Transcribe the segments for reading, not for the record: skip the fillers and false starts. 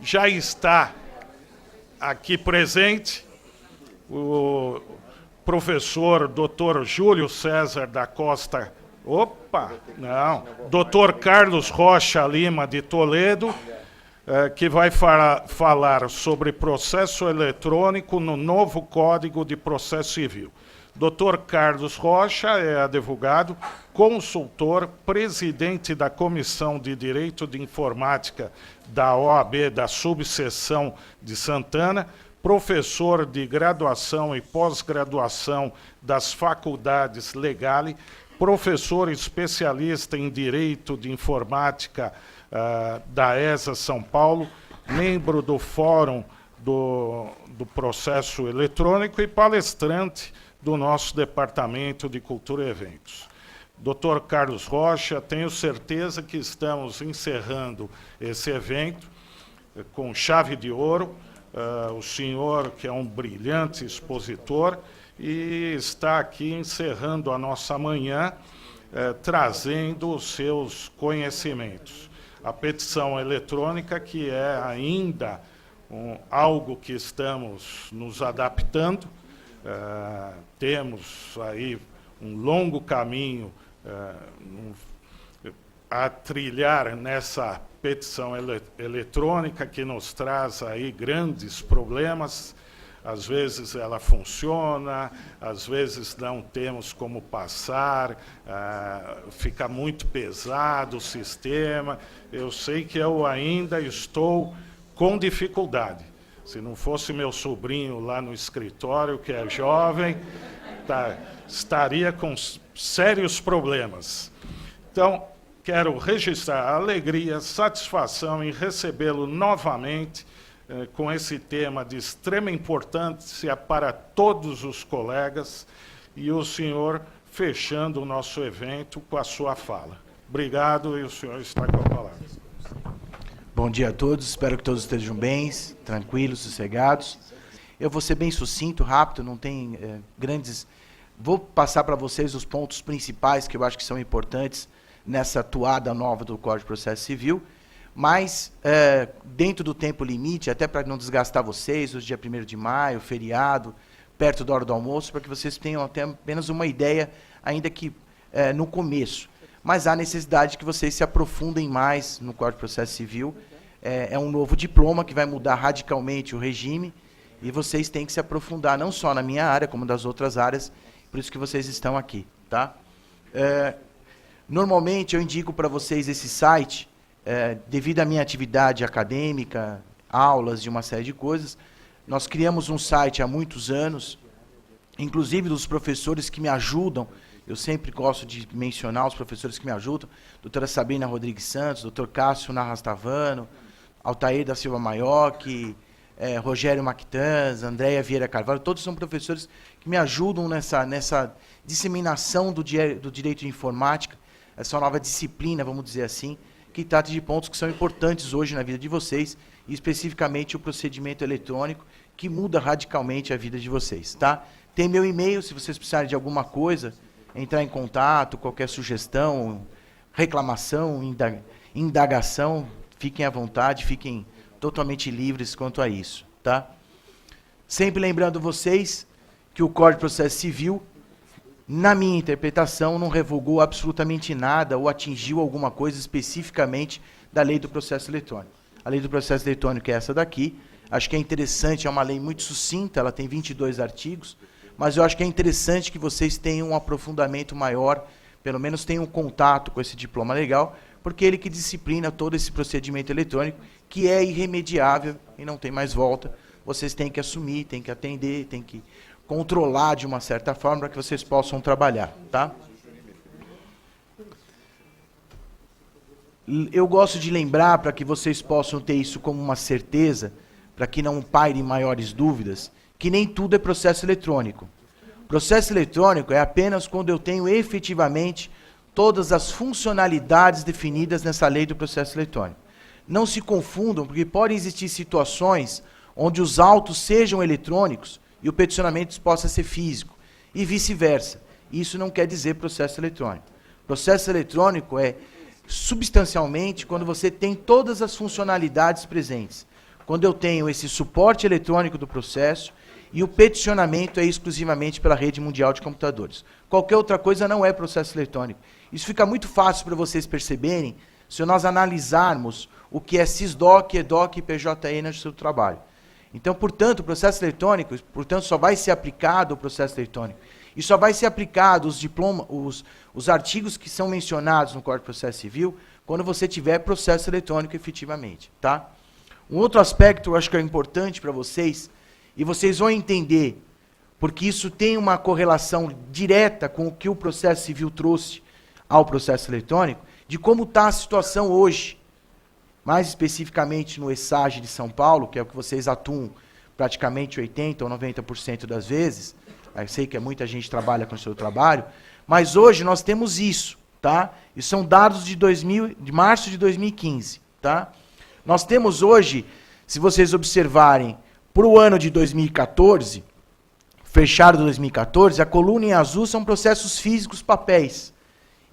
Já está aqui presente o professor Dr. Júlio César da Costa, Dr. Carlos Rocha Lima de Toledo, que vai falar sobre processo eletrônico no novo Código de Processo Civil. Dr. Carlos Rocha é advogado, consultor, presidente da Comissão de Direito de Informática da OAB da Subseção de Santana, professor de graduação e pós-graduação das faculdades Legale, professor especialista em Direito de Informática da ESA São Paulo, membro do Fórum do Processo Eletrônico e palestrante do nosso Departamento de Cultura e Eventos. Dr. Carlos Rocha, tenho certeza que estamos encerrando esse evento com chave de ouro. O senhor, que é um brilhante expositor, e está aqui encerrando a nossa manhã, trazendo os seus conhecimentos. A petição eletrônica, que é ainda algo que estamos nos adaptando, temos aí um longo caminho a trilhar nessa petição eletrônica, que nos traz aí grandes problemas. Às vezes ela funciona, às vezes não temos como passar, fica muito pesado o sistema. Eu sei que eu ainda estou com dificuldade. Se não fosse meu sobrinho lá no escritório, que é jovem, estaria com sérios problemas. Então, quero registrar a alegria, satisfação em recebê-lo novamente com esse tema de extrema importância para todos os colegas, e o senhor fechando o nosso evento com a sua fala. Obrigado, e o senhor está com a palavra. Bom dia a todos, espero que todos estejam bem, tranquilos, sossegados. Eu vou ser bem sucinto, rápido, não tem grandes... Vou passar para vocês os pontos principais que eu acho que são importantes nessa atuada nova do Código de Processo Civil, mas dentro do tempo limite, até para não desgastar vocês, os dia 1º de maio, feriado, perto da hora do almoço, para que vocês tenham até apenas uma ideia, ainda que no começo. Mas há necessidade que vocês se aprofundem mais no Código de Processo Civil. É um novo diploma que vai mudar radicalmente o regime, e vocês têm que se aprofundar, não só na minha área, como das outras áreas, por isso que vocês estão aqui. Tá? Normalmente eu indico para vocês esse site, devido à minha atividade acadêmica, aulas e uma série de coisas. Nós criamos um site há muitos anos, inclusive dos professores que me ajudam. Eu sempre gosto de mencionar os professores que me ajudam: doutora Sabrina Rodrigues Santos, doutor Cássio Narrastavano, Altair da Silva Maiocchi, Rogério Mactans, Andréia Vieira Carvalho. Todos são professores que me ajudam nessa disseminação do direito de informática, essa nova disciplina, vamos dizer assim, que trata de pontos que são importantes hoje na vida de vocês, e especificamente o procedimento eletrônico, que muda radicalmente a vida de vocês. Tá? Tem meu e-mail, se vocês precisarem de alguma coisa, entrar em contato, qualquer sugestão, reclamação, indagação, fiquem à vontade, fiquem totalmente livres quanto a isso. Tá? Sempre lembrando vocês que o Código de Processo Civil, na minha interpretação, não revogou absolutamente nada ou atingiu alguma coisa especificamente da Lei do Processo Eletrônico. A Lei do Processo Eletrônico é essa daqui. Acho que é interessante, é uma lei muito sucinta, ela tem 22 artigos, mas eu acho que é interessante que vocês tenham um aprofundamento maior, pelo menos tenham um contato com esse diploma legal, porque ele que disciplina todo esse procedimento eletrônico, que é irremediável e não tem mais volta. Vocês têm que assumir, têm que atender, têm que controlar de uma certa forma para que vocês possam trabalhar. Tá? Eu gosto de lembrar, para que vocês possam ter isso como uma certeza, para que não pairem maiores dúvidas, que nem tudo é processo eletrônico. Processo eletrônico é apenas quando eu tenho efetivamente todas as funcionalidades definidas nessa lei do processo eletrônico. Não se confundam, porque podem existir situações onde os autos sejam eletrônicos e o peticionamento possa ser físico, e vice-versa. Isso não quer dizer processo eletrônico. Processo eletrônico é, substancialmente, quando você tem todas as funcionalidades presentes. quando eu tenho esse suporte eletrônico do processo e o peticionamento é exclusivamente pela rede mundial de computadores. Qualquer outra coisa não é processo eletrônico. Isso fica muito fácil para vocês perceberem se nós analisarmos o que é SysDoc, EDOC e PJE no seu trabalho. Então, portanto, o processo eletrônico, só vai ser aplicado o processo eletrônico. E só vai ser aplicado os artigos que são mencionados no Código de Processo Civil quando você tiver processo eletrônico efetivamente. Tá? Um outro aspecto, eu acho que é importante para vocês, e vocês vão entender, porque isso tem uma correlação direta com o que o processo civil trouxe ao processo eletrônico, de como está a situação hoje, mais especificamente no ESAGE de São Paulo, que é o que vocês atuam praticamente 80% ou 90% das vezes. Eu sei que muita gente trabalha com o seu trabalho, mas hoje nós temos isso, tá? E são dados de março de 2015, tá? Nós temos hoje, se vocês observarem, para o ano de 2014, fechado de 2014, a coluna em azul são processos físicos papéis,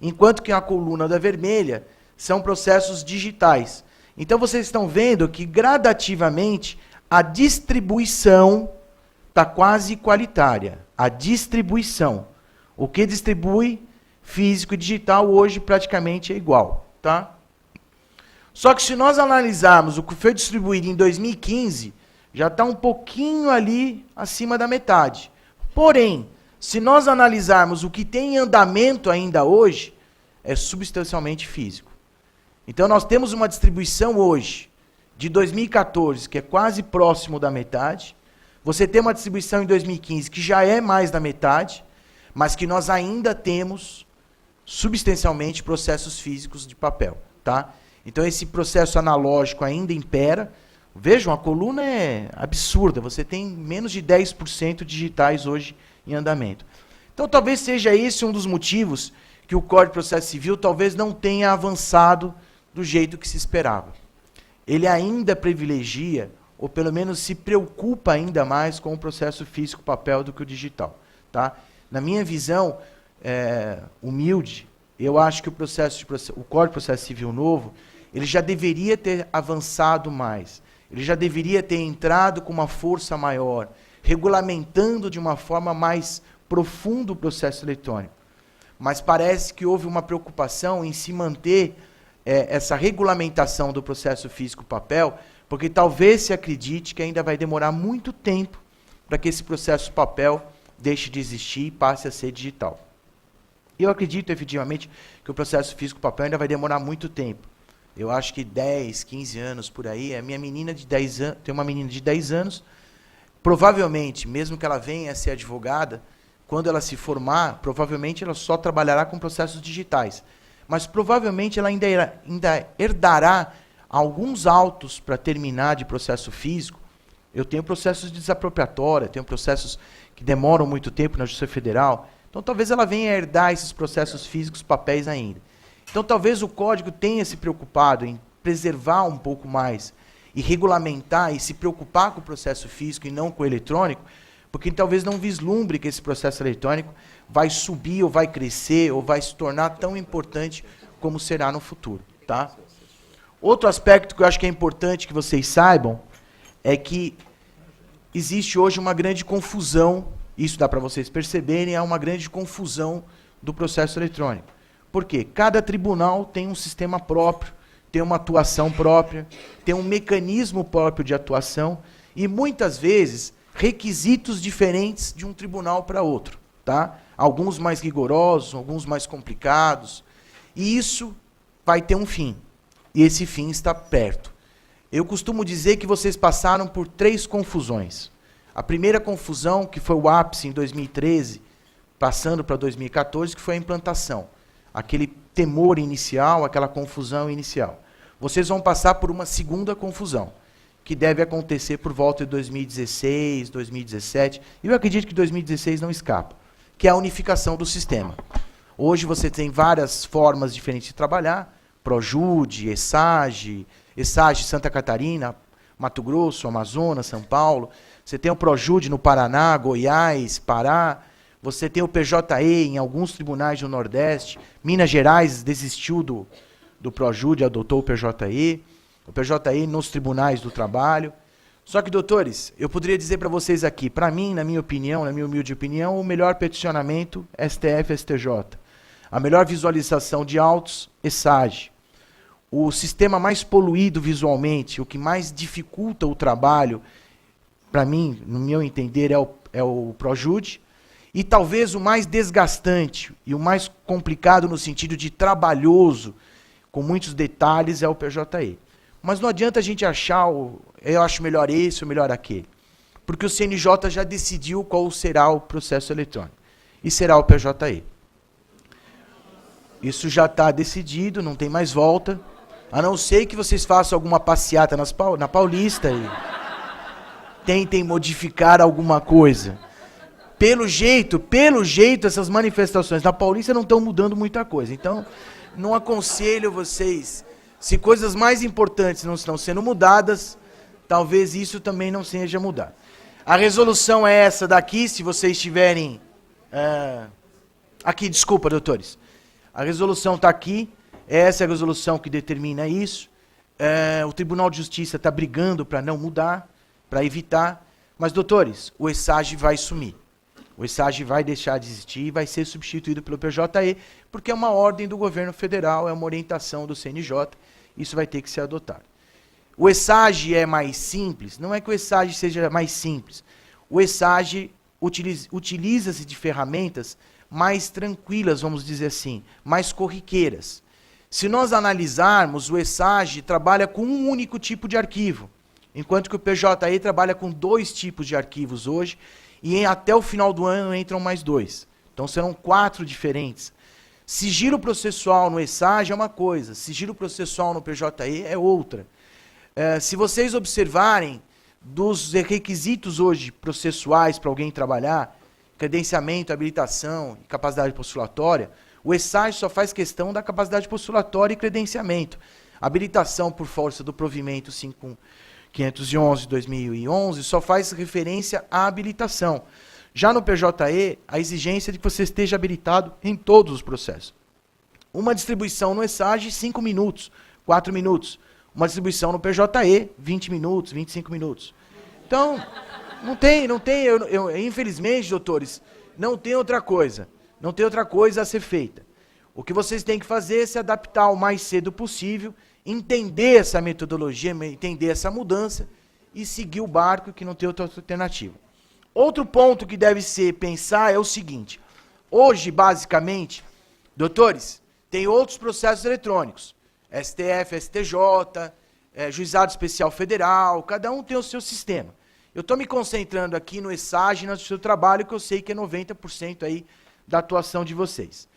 enquanto que a coluna da vermelha são processos digitais. Então vocês estão vendo que gradativamente a distribuição está quase igualitária. A distribuição. O que distribui físico e digital hoje praticamente é igual. Tá? Só que se nós analisarmos o que foi distribuído em 2015, já está um pouquinho ali acima da metade. Porém, se nós analisarmos o que tem em andamento ainda hoje, é substancialmente físico. Então nós temos uma distribuição hoje de 2014, que é quase próximo da metade. Você tem uma distribuição em 2015, que já é mais da metade, mas que nós ainda temos substancialmente processos físicos de papel. Tá? Então esse processo analógico ainda impera. Vejam, a coluna é absurda. Você tem menos de 10% digitais hoje em andamento. Então talvez seja esse um dos motivos que o Código de Processo Civil talvez não tenha avançado do jeito que se esperava. Ele ainda privilegia, ou pelo menos se preocupa ainda mais com o processo físico papel do que o digital. Tá? Na minha visão humilde, eu acho que o Código de Processo Civil novo, ele já deveria ter avançado mais. Ele já deveria ter entrado com uma força maior, regulamentando de uma forma mais profunda o processo eletrônico. Mas parece que houve uma preocupação em se manter essa regulamentação do processo físico-papel, porque talvez se acredite que ainda vai demorar muito tempo para que esse processo papel deixe de existir e passe a ser digital. Eu acredito efetivamente que o processo físico-papel ainda vai demorar muito tempo. Eu acho que 10, 15 anos por aí. A minha menina de 10 anos, tem uma menina de 10 anos, provavelmente, mesmo que ela venha a ser advogada, quando ela se formar, provavelmente ela só trabalhará com processos digitais. Mas provavelmente ela ainda herdará alguns autos para terminar de processo físico. Eu tenho processos de desapropriatória, tenho processos que demoram muito tempo na Justiça Federal. Então talvez ela venha a herdar esses processos físicos papéis ainda. Então talvez o código tenha se preocupado em preservar um pouco mais e regulamentar e se preocupar com o processo físico e não com o eletrônico, porque talvez não vislumbre que esse processo eletrônico vai subir ou vai crescer ou vai se tornar tão importante como será no futuro. Tá? Outro aspecto que eu acho que é importante que vocês saibam é que existe hoje uma grande confusão, isso dá para vocês perceberem, há uma grande confusão do processo eletrônico. Por quê? Cada tribunal tem um sistema próprio, tem uma atuação própria, tem um mecanismo próprio de atuação e, muitas vezes, requisitos diferentes de um tribunal para outro. Tá? Alguns mais rigorosos, alguns mais complicados. E isso vai ter um fim. E esse fim está perto. Eu costumo dizer que vocês passaram por 3 confusões. A primeira confusão, que foi o ápice em 2013, passando para 2014, que foi a implantação. Aquele temor inicial, aquela confusão inicial. Vocês vão passar por uma segunda confusão, que deve acontecer por volta de 2016, 2017, e eu acredito que 2016 não escapa, que é a unificação do sistema. Hoje você tem várias formas diferentes de trabalhar, Projude, ESAGE Santa Catarina, Mato Grosso, Amazonas, São Paulo, você tem o Projude no Paraná, Goiás, Pará, você tem o PJE em alguns tribunais do Nordeste, Minas Gerais desistiu do Projude, adotou o PJE nos tribunais do trabalho. Só que, doutores, eu poderia dizer para vocês aqui, para mim, na minha opinião, na minha humilde opinião, o melhor peticionamento, STF-STJ. A melhor visualização de autos, ESAGE. O sistema mais poluído visualmente, o que mais dificulta o trabalho, para mim, no meu entender, é o ProJude. E talvez o mais desgastante e o mais complicado no sentido de trabalhoso, com muitos detalhes, é o PJE. Mas não adianta a gente achar, eu acho melhor esse ou melhor aquele. Porque o CNJ já decidiu qual será o processo eletrônico. E será o PJE. Isso já está decidido, não tem mais volta. A não ser que vocês façam alguma passeata na Paulista e tentem modificar alguma coisa. Pelo jeito, essas manifestações na Paulista não estão mudando muita coisa. Então, não aconselho vocês, se coisas mais importantes não estão sendo mudadas, talvez isso também não seja mudado. A resolução é essa daqui, se vocês tiverem... aqui, desculpa, doutores. A resolução está aqui, essa é a resolução que determina isso. O Tribunal de Justiça está brigando para não mudar, para evitar. Mas, doutores, o ESAGE vai sumir. O ESAGE vai deixar de existir e vai ser substituído pelo PJE, porque é uma ordem do governo federal, é uma orientação do CNJ, isso vai ter que ser adotado. O ESAGE é mais simples? Não é que o ESAGE seja mais simples. O ESAGE utiliza-se de ferramentas mais tranquilas, vamos dizer assim, mais corriqueiras. Se nós analisarmos, o ESAGE trabalha com um único tipo de arquivo, enquanto que o PJE trabalha com 2 tipos de arquivos hoje, e até o final do ano entram mais 2. Então serão 4 diferentes. Sigilo processual no ESAGE é uma coisa, sigilo processual no PJE é outra. Se vocês observarem dos requisitos hoje processuais para alguém trabalhar, credenciamento, habilitação e capacidade postulatória, o ESAGE só faz questão da capacidade postulatória e credenciamento. Habilitação por força do provimento 511/2011 só faz referência à habilitação. Já no PJE, a exigência é de que você esteja habilitado em todos os processos. Uma distribuição no ESAGE, 5 minutos, 4 minutos. Uma distribuição no PJE, 20 minutos, 25 minutos. Então, infelizmente, doutores, não tem outra coisa. Não tem outra coisa a ser feita. O que vocês têm que fazer é se adaptar o mais cedo possível, entender essa metodologia, entender essa mudança e seguir o barco, que não tem outra alternativa. Outro ponto que deve ser pensar é o seguinte. Hoje, basicamente, doutores, tem outros processos eletrônicos. STF, STJ, Juizado Especial Federal, cada um tem o seu sistema. Eu estou me concentrando aqui no ESAGE, no seu trabalho, que eu sei que é 90% aí da atuação de vocês.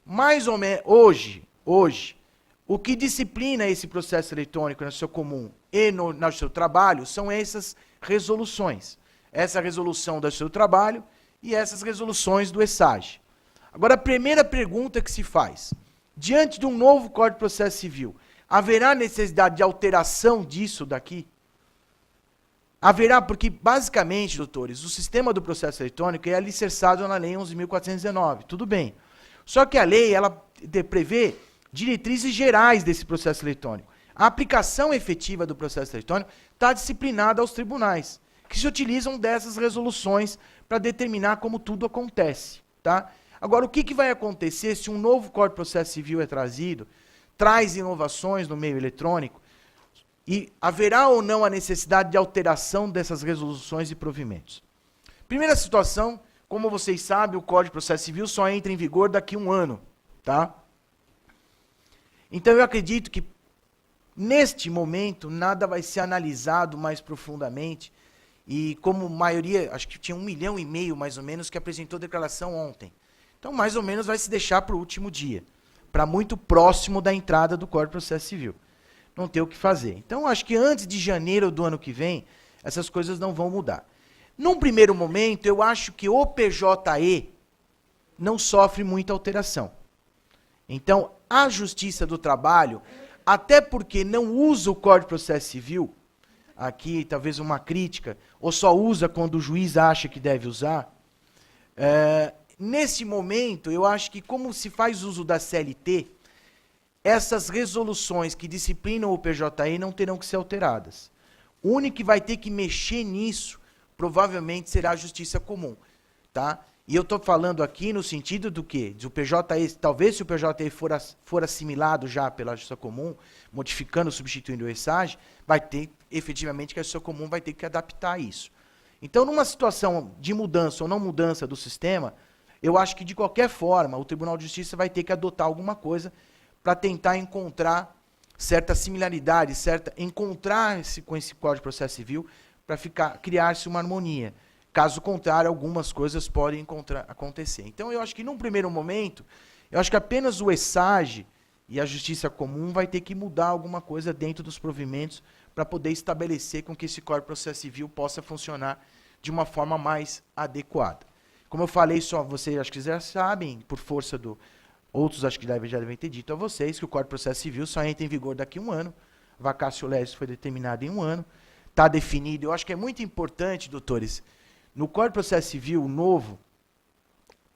Mais ou menos, hoje, o que disciplina esse processo eletrônico no seu comum e no seu trabalho são essas resoluções. Essa resolução do seu trabalho e essas resoluções do ESAGE. Agora, a primeira pergunta que se faz, diante de um novo Código de Processo Civil, haverá necessidade de alteração disso daqui? Haverá, porque basicamente, doutores, o sistema do processo eletrônico é alicerçado na Lei 11.419, tudo bem. Só que a lei, ela prevê diretrizes gerais desse processo eletrônico. A aplicação efetiva do processo eletrônico está disciplinada aos tribunais, que se utilizam dessas resoluções para determinar como tudo acontece. Tá? Agora, o que vai acontecer se um novo Código de Processo Civil é trazido, traz inovações no meio eletrônico, e haverá ou não a necessidade de alteração dessas resoluções e provimentos? Primeira situação, como vocês sabem, o Código de Processo Civil só entra em vigor daqui a 1 ano. Tá? Então eu acredito que, neste momento, nada vai ser analisado mais profundamente, e como maioria, acho que tinha 1,5 milhão, mais ou menos, que apresentou declaração ontem. Então, mais ou menos, vai se deixar para o último dia, para muito próximo da entrada do Código de Processo Civil. Não tem o que fazer. Então, acho que antes de janeiro do ano que vem, essas coisas não vão mudar. Num primeiro momento, eu acho que o PJE não sofre muita alteração. Então, a Justiça do Trabalho, até porque não usa o Código de Processo Civil, aqui talvez uma crítica, ou só usa quando o juiz acha que deve usar, nesse momento, eu acho que como se faz uso da CLT, essas resoluções que disciplinam o PJE não terão que ser alteradas. O único que vai ter que mexer nisso, provavelmente, será a Justiça Comum. Tá? E eu estou falando aqui no sentido do quê? Do PJE, talvez se o PJE for assimilado já pela Justiça Comum, modificando, substituindo o ESAG, vai ter, efetivamente, que a Justiça Comum vai ter que adaptar isso. Então, numa situação de mudança ou não mudança do sistema, eu acho que, de qualquer forma, o Tribunal de Justiça vai ter que adotar alguma coisa para tentar encontrar certa similaridade, encontrar com esse Código de Processo Civil para criar-se uma harmonia. Caso contrário, algumas coisas podem acontecer. Então, eu acho que, num primeiro momento, eu acho que apenas o ESAG e a Justiça Comum vai ter que mudar alguma coisa dentro dos provimentos para poder estabelecer com que esse Código de Processo Civil possa funcionar de uma forma mais adequada. Como eu falei, só vocês acho que já sabem, por força do... Outros acho que já devem ter dito a vocês que o Código de Processo Civil só entra em vigor daqui a um ano. Vacatio legis foi determinado em um ano. Está definido. Eu acho que é muito importante, doutores, no Código de Processo Civil novo,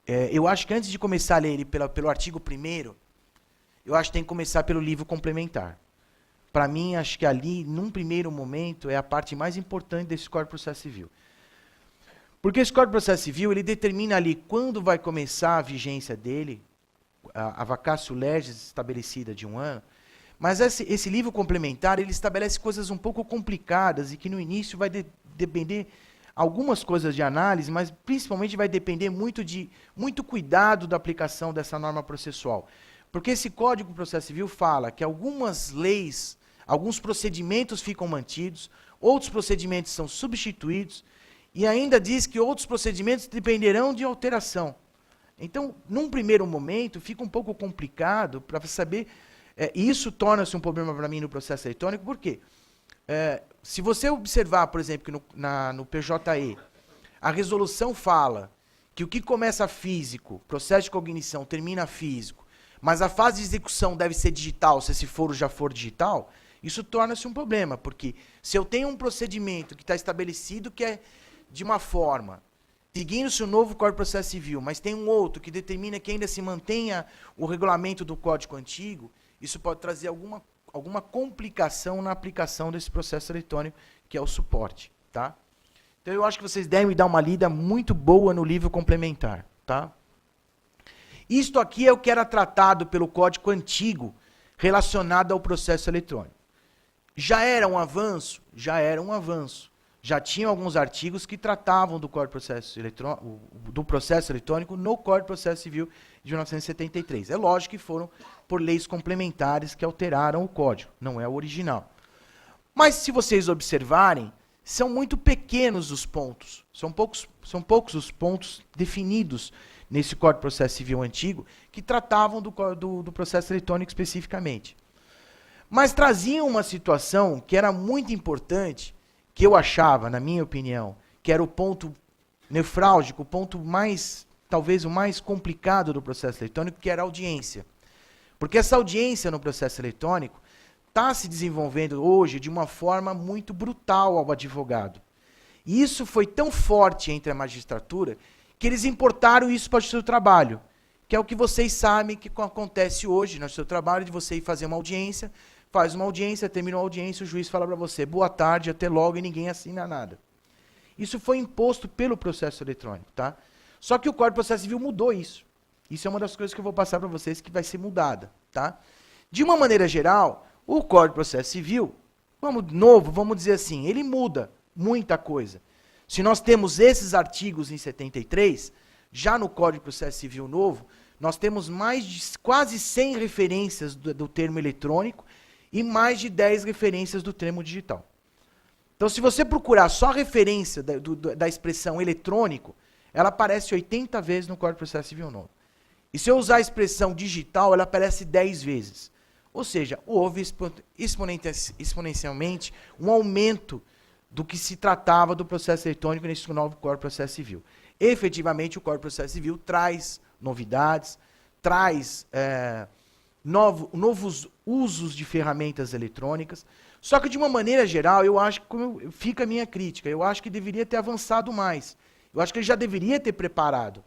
eu acho que antes de começar a ler ele pelo artigo 1º, eu acho que tem que começar pelo livro complementar. Para mim, acho que ali, num primeiro momento, é a parte mais importante desse Código de Processo Civil. Porque esse Código de Processo Civil, ele determina ali quando vai começar a vigência dele, a vacatio legis estabelecida de um ano, mas esse livro complementar, ele estabelece coisas um pouco complicadas e que no início vai depender algumas coisas de análise, mas principalmente vai depender muito cuidado da aplicação dessa norma processual. Porque esse Código de Processo Civil fala que algumas leis, alguns procedimentos ficam mantidos, outros procedimentos são substituídos, e ainda diz que outros procedimentos dependerão de alteração. Então, num primeiro momento, fica um pouco complicado para saber, e isso torna-se um problema para mim no processo eletrônico, por quê? Se você observar, por exemplo, que no PJE, a resolução fala que o que começa físico, processo de cognição, termina físico, mas a fase de execução deve ser digital, se esse foro já for digital, isso torna-se um problema, porque se eu tenho um procedimento que está estabelecido que é de uma forma, seguindo-se o novo Código de Processo Civil, mas tem um outro que determina que ainda se mantenha o regulamento do Código Antigo, isso pode trazer alguma complicação na aplicação desse processo eletrônico, que é o suporte. Tá? Então, eu acho que vocês devem dar uma lida muito boa no livro complementar. Tá? Isto aqui é o que era tratado pelo Código Antigo relacionado ao processo eletrônico. Já era um avanço? Já era um avanço. Já tinham alguns artigos que tratavam do Código de Processo Eletrônico no Código de Processo Civil de 1973. É lógico que foram por leis complementares que alteraram o código, não é o original. Mas se vocês observarem, são muito pequenos os pontos, são poucos os pontos definidos nesse Código de Processo Civil antigo que tratavam do processo eletrônico especificamente. Mas traziam uma situação que era muito importante, que eu achava, na minha opinião, que era o ponto nefrálgico, o ponto talvez o mais complicado do processo eletrônico, que era a audiência. Porque essa audiência no processo eletrônico está se desenvolvendo hoje de uma forma muito brutal ao advogado. E isso foi tão forte entre a magistratura que eles importaram isso para o seu trabalho, que é o que vocês sabem que acontece hoje no seu trabalho, de você ir fazer uma audiência, faz uma audiência, termina a audiência, o juiz fala para você, boa tarde, até logo, e ninguém assina nada. Isso foi imposto pelo processo eletrônico, tá? Só que o Código de Processo Civil mudou isso. Isso é uma das coisas que eu vou passar para vocês que vai ser mudada, tá? De uma maneira geral, o Código de Processo Civil, vamos dizer assim, ele muda muita coisa. Se nós temos esses artigos em 73, já no Código de Processo Civil novo, nós temos mais de quase 100 referências do termo eletrônico e mais de 10 referências do termo digital. Então, se você procurar só a referência da expressão eletrônico, ela aparece 80 vezes no Código de Processo Civil novo. E se eu usar a expressão digital, ela aparece 10 vezes. Ou seja, houve exponencialmente um aumento do que se tratava do processo eletrônico nesse novo Código de Processo Civil. Efetivamente, o Código de Processo Civil traz novidades, traz novos usos de ferramentas eletrônicas, só que de uma maneira geral, eu acho que, fica a minha crítica, eu acho que deveria ter avançado mais. Eu acho que ele já deveria ter preparado.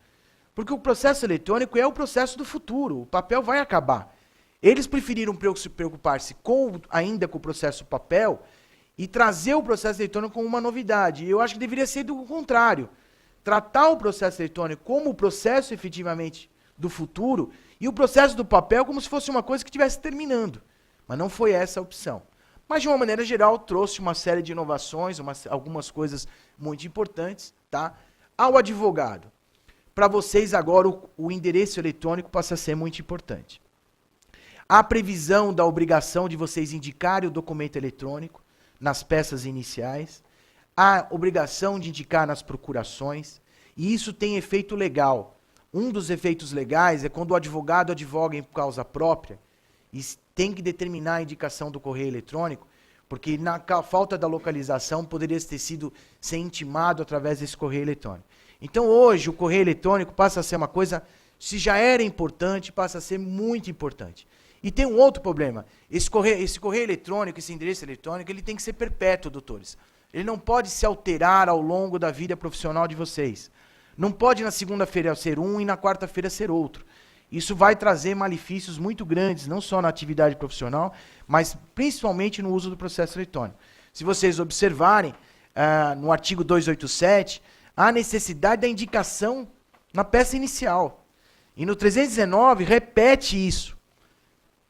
Porque o processo eletrônico é o processo do futuro, o papel vai acabar. Eles preferiram se preocupar-se ainda com o processo papel e trazer o processo eletrônico como uma novidade. Eu acho que deveria ser do contrário. Tratar o processo eletrônico como o processo efetivamente do futuro e o processo do papel como se fosse uma coisa que estivesse terminando. Mas não foi essa a opção. Mas, de uma maneira geral, trouxe uma série de inovações, algumas coisas muito importantes. Tá? Ao advogado, para vocês agora o endereço eletrônico passa a ser muito importante. A previsão da obrigação de vocês indicarem o documento eletrônico nas peças iniciais, a obrigação de indicar nas procurações, e isso tem efeito legal. Um dos efeitos legais é quando o advogado advoga em causa própria e tem que determinar a indicação do correio eletrônico, porque na falta da localização poderia ter sido ser intimado através desse correio eletrônico. Então hoje o correio eletrônico passa a ser uma coisa, se já era importante, passa a ser muito importante. E tem um outro problema, esse correio eletrônico, esse endereço eletrônico, ele tem que ser perpétuo, doutores. Ele não pode se alterar ao longo da vida profissional de vocês. Não pode na segunda-feira ser um e na quarta-feira ser outro. Isso vai trazer malefícios muito grandes, não só na atividade profissional, mas principalmente no uso do processo eletrônico. Se vocês observarem, no artigo 287, há a necessidade da indicação na peça inicial. E no 319 repete isso.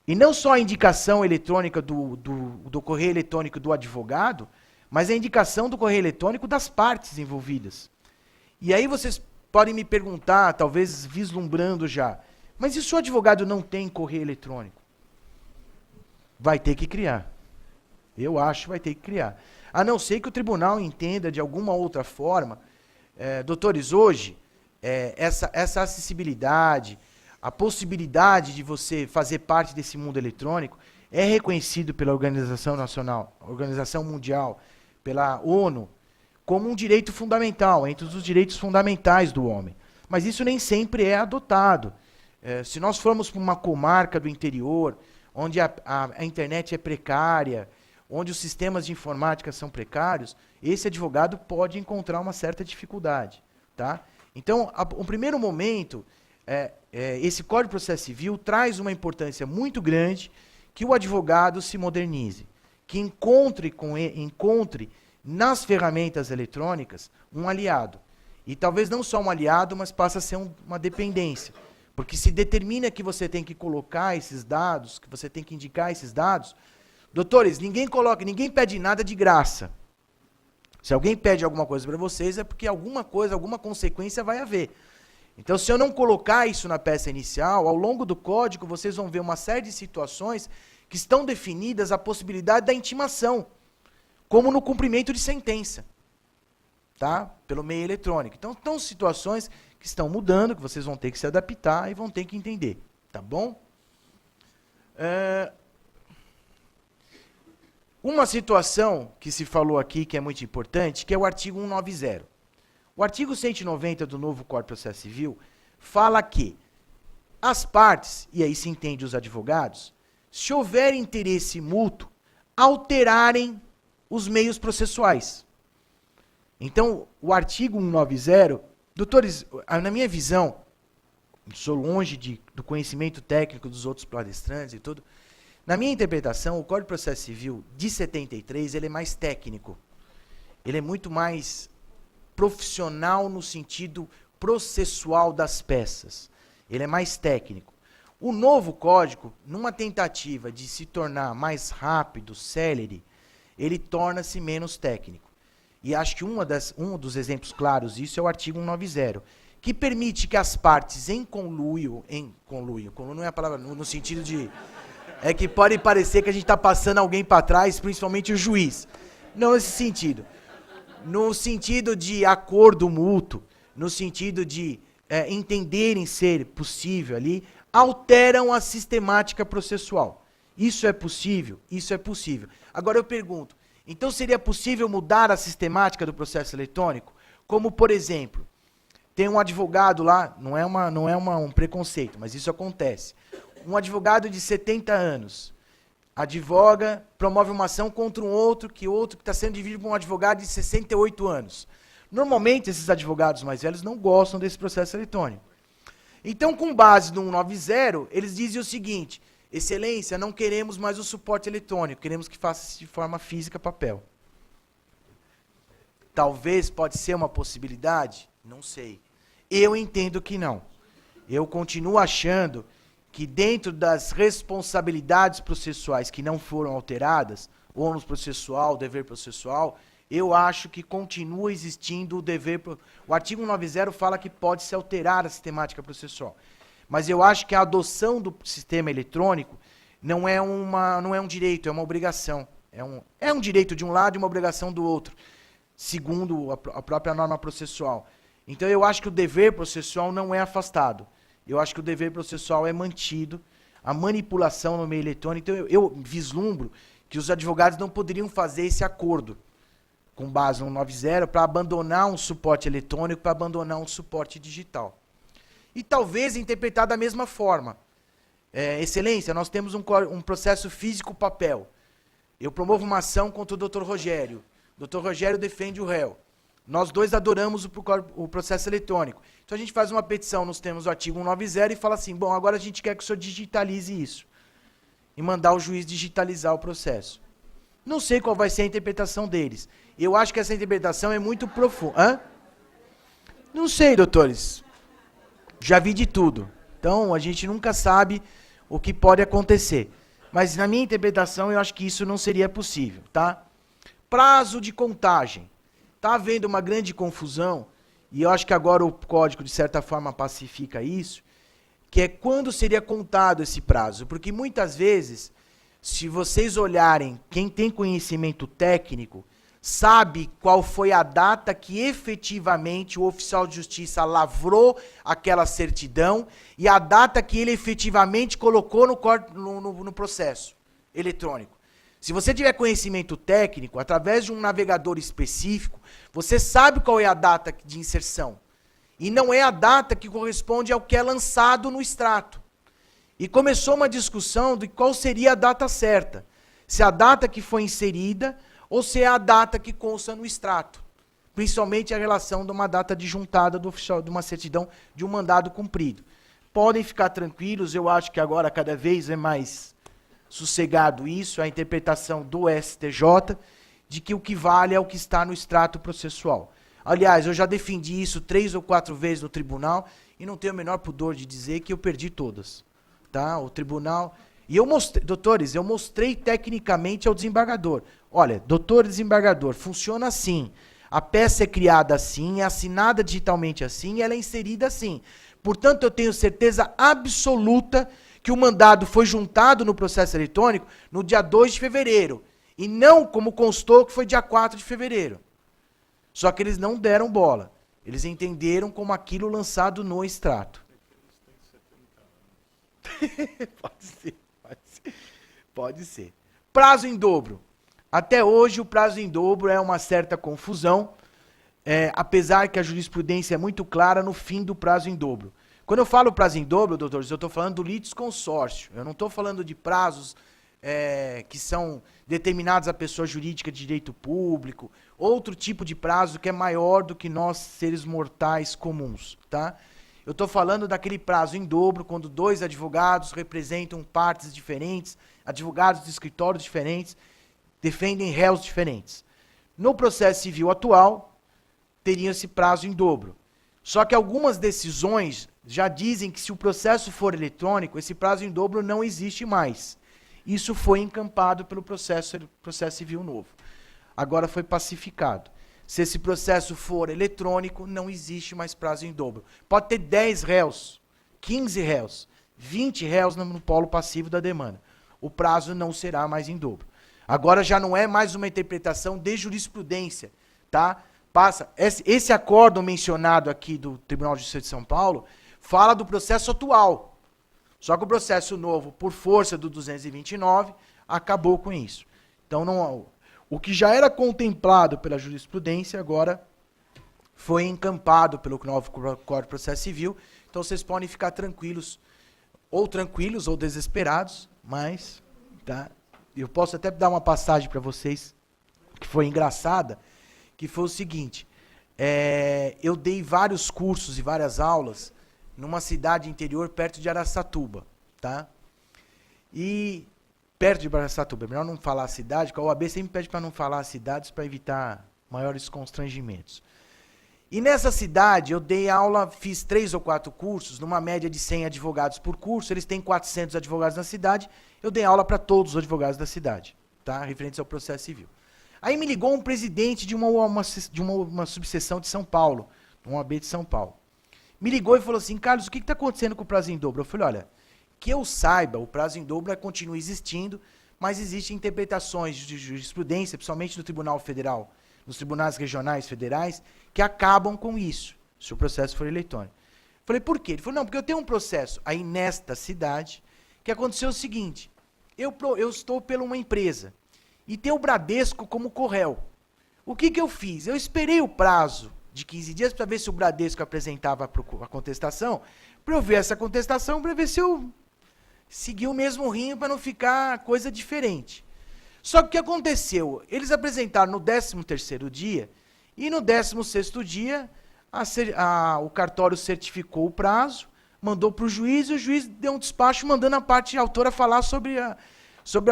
E não só a indicação eletrônica do correio eletrônico do advogado, mas a indicação do correio eletrônico das partes envolvidas. E aí vocês podem me perguntar, talvez vislumbrando já, mas e se o advogado não tem correio eletrônico? Vai ter que criar. Eu acho que vai ter que criar. A não ser que o tribunal entenda de alguma outra forma. Doutores, hoje, essa acessibilidade, a possibilidade de você fazer parte desse mundo eletrônico é reconhecido pela Organização Nacional, Organização Mundial, pela ONU, como um direito fundamental, entre os direitos fundamentais do homem. Mas isso nem sempre é adotado. Se nós formos para uma comarca do interior, onde a internet é precária, onde os sistemas de informática são precários, esse advogado pode encontrar uma certa dificuldade. Tá? Então, o primeiro momento, esse Código de Processo Civil traz uma importância muito grande que o advogado se modernize, que encontre nas ferramentas eletrônicas um aliado. E talvez não só um aliado, mas passa a ser uma dependência. Porque se determina que você tem que colocar esses dados, que você tem que indicar esses dados, doutores, ninguém pede nada de graça. Se alguém pede alguma coisa para vocês, é porque alguma consequência vai haver. Então, se eu não colocar isso na peça inicial, ao longo do código, vocês vão ver uma série de situações que estão definidas a possibilidade da intimação, como no cumprimento de sentença, tá? Pelo meio eletrônico. Então, são situações que estão mudando, que vocês vão ter que se adaptar e vão ter que entender, tá bom? Uma situação que se falou aqui, que é muito importante, que é o artigo 190. O artigo 190 do novo Código de Processo Civil fala que as partes, e aí se entende os advogados, se houver interesse mútuo, alterarem os meios processuais. Então, o artigo 190, doutores, na minha visão, sou longe do conhecimento técnico dos outros palestrantes e tudo, na minha interpretação, o Código de Processo Civil de 73, ele é mais técnico. Ele é muito mais profissional no sentido processual das peças. Ele é mais técnico. O novo código, numa tentativa de se tornar mais rápido, célere, ele torna-se menos técnico. E acho que um dos exemplos claros disso é o artigo 190, que permite que as partes em conluio não é a palavra, no sentido de... É que pode parecer que a gente está passando alguém para trás, principalmente o juiz. Não nesse sentido. No sentido de acordo mútuo, no sentido de entenderem ser possível ali, alteram a sistemática processual. Isso é possível? Isso é possível. Agora eu pergunto, então seria possível mudar a sistemática do processo eletrônico? Como, por exemplo, tem um advogado lá, não é um preconceito, mas isso acontece. Um advogado de 70 anos advoga, promove uma ação contra um outro que está sendo dividido por um advogado de 68 anos. Normalmente, esses advogados mais velhos não gostam desse processo eletrônico. Então, com base no 190, eles dizem o seguinte: Excelência, não queremos mais o suporte eletrônico, queremos que faça de forma física papel. Talvez pode ser uma possibilidade? Não sei. Eu entendo que não. Eu continuo achando que dentro das responsabilidades processuais que não foram alteradas, ônus processual, dever processual, eu acho que continua existindo o dever... O artigo 190 fala que pode se alterar a sistemática processual. Mas eu acho que a adoção do sistema eletrônico não é um direito, é uma obrigação. É um direito de um lado e uma obrigação do outro, segundo a própria norma processual. Então eu acho que o dever processual não é afastado. Eu acho que o dever processual é mantido, a manipulação no meio eletrônico. Então eu vislumbro que os advogados não poderiam fazer esse acordo com base no 190 para abandonar um suporte eletrônico, para abandonar um suporte digital. E talvez interpretar da mesma forma. Excelência, nós temos um processo físico-papel. Eu promovo uma ação contra o Dr. Rogério. O Dr. Rogério defende o réu. Nós dois adoramos o processo eletrônico. Então a gente faz uma petição nos termos do artigo 190 e fala assim, bom, agora a gente quer que o senhor digitalize isso. E mandar o juiz digitalizar o processo. Não sei qual vai ser a interpretação deles. Eu acho que essa interpretação é muito profunda. Não sei, doutores. Já vi de tudo. Então a gente nunca sabe o que pode acontecer. Mas na minha interpretação eu acho que isso não seria possível, tá? Prazo de contagem. Está havendo uma grande confusão, e eu acho que agora o código, de certa forma, pacifica isso, que é quando seria contado esse prazo. Porque muitas vezes, se vocês olharem, quem tem conhecimento técnico, sabe qual foi a data que efetivamente o oficial de justiça lavrou aquela certidão e a data que ele efetivamente colocou no processo eletrônico. Se você tiver conhecimento técnico, através de um navegador específico, você sabe qual é a data de inserção. E não é a data que corresponde ao que é lançado no extrato. E começou uma discussão de qual seria a data certa. Se a data que foi inserida ou se é a data que consta no extrato. Principalmente a relação de uma data disjuntada do oficial, de uma certidão de um mandado cumprido. Podem ficar tranquilos, eu acho que agora cada vez é mais sossegado isso, a interpretação do STJ, de que o que vale é o que está no extrato processual. Aliás, eu já defendi isso 3 ou 4 vezes no tribunal e não tenho o menor pudor de dizer que eu perdi todas. Tá? O tribunal... E eu mostrei, doutores, eu mostrei tecnicamente ao desembargador. Olha, doutor desembargador, funciona assim. A peça é criada assim, é assinada digitalmente assim e ela é inserida assim. Portanto, eu tenho certeza absoluta que o mandado foi juntado no processo eletrônico no dia 2 de fevereiro. E não como constou que foi dia 4 de fevereiro. Só que eles não deram bola. Eles entenderam como aquilo lançado no extrato. Pode ser. Pode ser. Prazo em dobro. Até hoje o prazo em dobro é uma certa confusão, apesar que a jurisprudência é muito clara no fim do prazo em dobro. Quando eu falo prazo em dobro, doutores, eu estou falando do litisconsórcio. Eu não estou falando de prazos que são determinados à pessoa jurídica de direito público, outro tipo de prazo que é maior do que nós, seres mortais comuns, tá? Eu estou falando daquele prazo em dobro, quando 2 advogados representam partes diferentes, advogados de escritórios diferentes, defendem réus diferentes. No processo civil atual, teria esse prazo em dobro. Só que algumas decisões já dizem que se o processo for eletrônico, esse prazo em dobro não existe mais. Isso foi encampado pelo processo civil novo. Agora foi pacificado. Se esse processo for eletrônico, não existe mais prazo em dobro. Pode ter 10 réus, 15 réus, 20 réus no polo passivo da demanda. O prazo não será mais em dobro. Agora já não é mais uma interpretação de jurisprudência, tá? Esse acórdão mencionado aqui do Tribunal de Justiça de São Paulo fala do processo atual. Só que o processo novo, por força do 229, acabou com isso. Então, o que já era contemplado pela jurisprudência, agora foi encampado pelo novo Código de Processo Civil. Então, vocês podem ficar tranquilos ou desesperados, mas tá? Eu posso até dar uma passagem para vocês, que foi engraçada, que foi o seguinte, eu dei vários cursos e várias aulas numa cidade interior perto de Araçatuba, tá? E perto de Araçatuba, é melhor não falar a cidade, porque a OAB sempre pede para não falar as cidades para evitar maiores constrangimentos. E nessa cidade, eu dei aula, fiz 3 ou 4 cursos, numa média de 100 advogados por curso, eles têm 400 advogados na cidade, eu dei aula para todos os advogados da cidade, tá? Referentes ao processo civil. Aí me ligou um presidente de uma subseção de São Paulo, um OAB de São Paulo. Me ligou e falou assim, Carlos, o que está acontecendo com o prazo em dobro? Eu falei, olha, que eu saiba, o prazo em dobro continua existindo, mas existem interpretações de jurisprudência, principalmente no Tribunal Federal, nos tribunais regionais federais, que acabam com isso, se o processo for eletrônico. Falei, por quê? Ele falou, não, porque eu tenho um processo aí nesta cidade, que aconteceu o seguinte, eu estou pela uma empresa, e tem o Bradesco como corréu. O que eu fiz? Eu esperei o prazo de 15 dias para ver se o Bradesco apresentava a contestação, para eu ver essa contestação, para ver se eu segui o mesmo rinho para não ficar coisa diferente. Só que o que aconteceu? Eles apresentaram no 13º dia, e no 16º dia, o cartório certificou o prazo, mandou para o juiz, e o juiz deu um despacho mandando a parte autora falar sobre a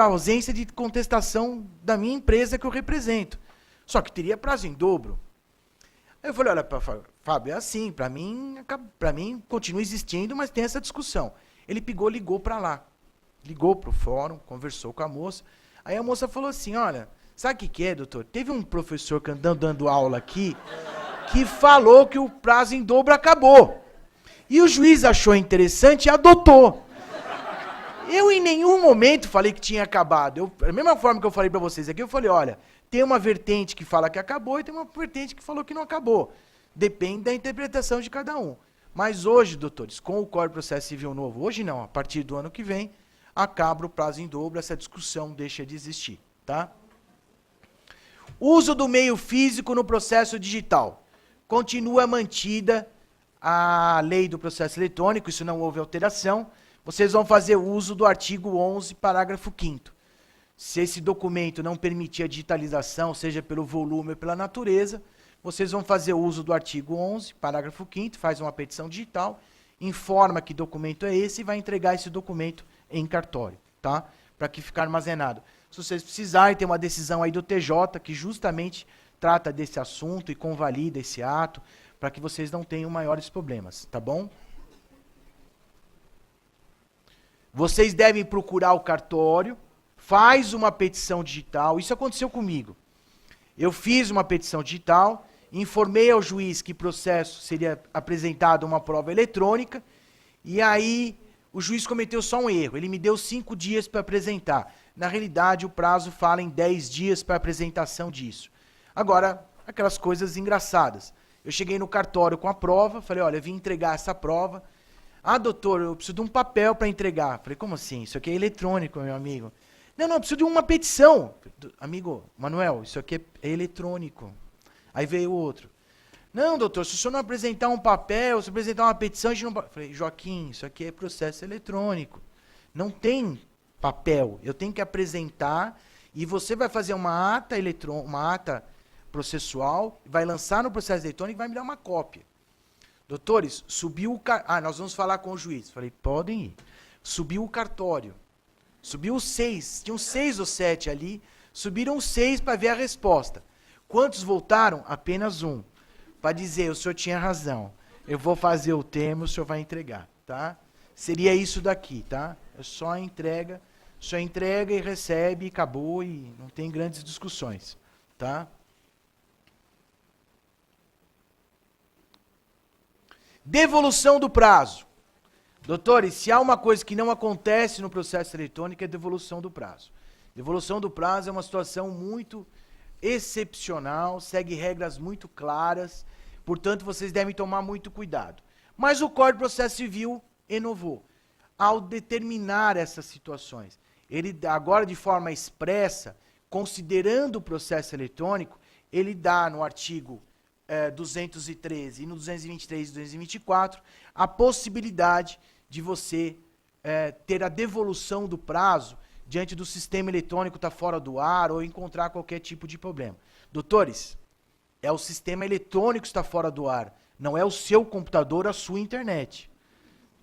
ausência de contestação da minha empresa que eu represento. Só que teria prazo em dobro. Aí eu falei, olha, Fábio, é assim, para mim continua existindo, mas tem essa discussão. Ele ligou para lá, ligou para o fórum, conversou com a moça. Aí a moça falou assim, olha, sabe o que é, doutor? Teve um professor que andando dando aula aqui, que falou que o prazo em dobro acabou. E o juiz achou interessante e adotou. Eu em nenhum momento falei que tinha acabado. Da mesma forma que eu falei para vocês aqui, eu falei, olha, tem uma vertente que fala que acabou e tem uma vertente que falou que não acabou. Depende da interpretação de cada um. Mas hoje, doutores, com o Código de Processo Civil novo, hoje não, a partir do ano que vem, acaba o prazo em dobro, essa discussão deixa de existir, tá? Uso do meio físico no processo digital. Continua mantida a lei do processo eletrônico, isso não houve alteração. Vocês vão fazer uso do artigo 11, parágrafo 5º. Se esse documento não permitir a digitalização, seja pelo volume ou pela natureza, vocês vão fazer uso do artigo 11, parágrafo 5º, faz uma petição digital, informa que documento é esse e vai entregar esse documento em cartório, tá? Para que ficar armazenado. Se vocês precisarem, tem uma decisão aí do TJ que justamente trata desse assunto e convalida esse ato, para que vocês não tenham maiores problemas, tá bom? Vocês devem procurar o cartório, faz uma petição digital, isso aconteceu comigo. Eu fiz uma petição digital, informei ao juiz que processo seria apresentado uma prova eletrônica, e aí o juiz cometeu só um erro, ele me deu 5 dias para apresentar. Na realidade, o prazo fala em 10 dias para apresentação disso. Agora, aquelas coisas engraçadas. Eu cheguei no cartório com a prova, falei, olha, eu vim entregar essa prova. Ah, doutor, eu preciso de um papel para entregar. Falei, como assim? Isso aqui é eletrônico, meu amigo. Não, eu preciso de uma petição. Amigo, Manuel, isso aqui é eletrônico. Aí veio outro. Não, doutor, se o senhor não apresentar um papel, se apresentar uma petição, a gente não... Falei, Joaquim, isso aqui é processo eletrônico. Não tem papel. Eu tenho que apresentar e você vai fazer uma ata processual, vai lançar no processo eletrônico e vai me dar uma cópia. Doutores, subiu o... nós vamos falar com o juiz. Falei, podem ir. Subiu o cartório. Subiu os 6. Tinham 6 ou 7 ali. Subiram 6 para ver a resposta. Quantos voltaram? Apenas 1. Para dizer, o senhor tinha razão. Eu vou fazer o termo, o senhor vai entregar, tá? Seria isso daqui, tá? É só a entrega. O senhor entrega e recebe, e acabou, e não tem grandes discussões, tá? Devolução do prazo. Doutores, se há uma coisa que não acontece no processo eletrônico, é devolução do prazo. Devolução do prazo é uma situação muito excepcional, segue regras muito claras, portanto, vocês devem tomar muito cuidado. Mas o Código de Processo Civil inovou. Ao determinar essas situações, ele agora de forma expressa, considerando o processo eletrônico, ele dá no artigo 213 e no 223 e 224 a possibilidade de você ter a devolução do prazo diante do sistema eletrônico estar fora do ar ou encontrar qualquer tipo de problema. Doutores, é o sistema eletrônico que está fora do ar, não é o seu computador, a sua internet.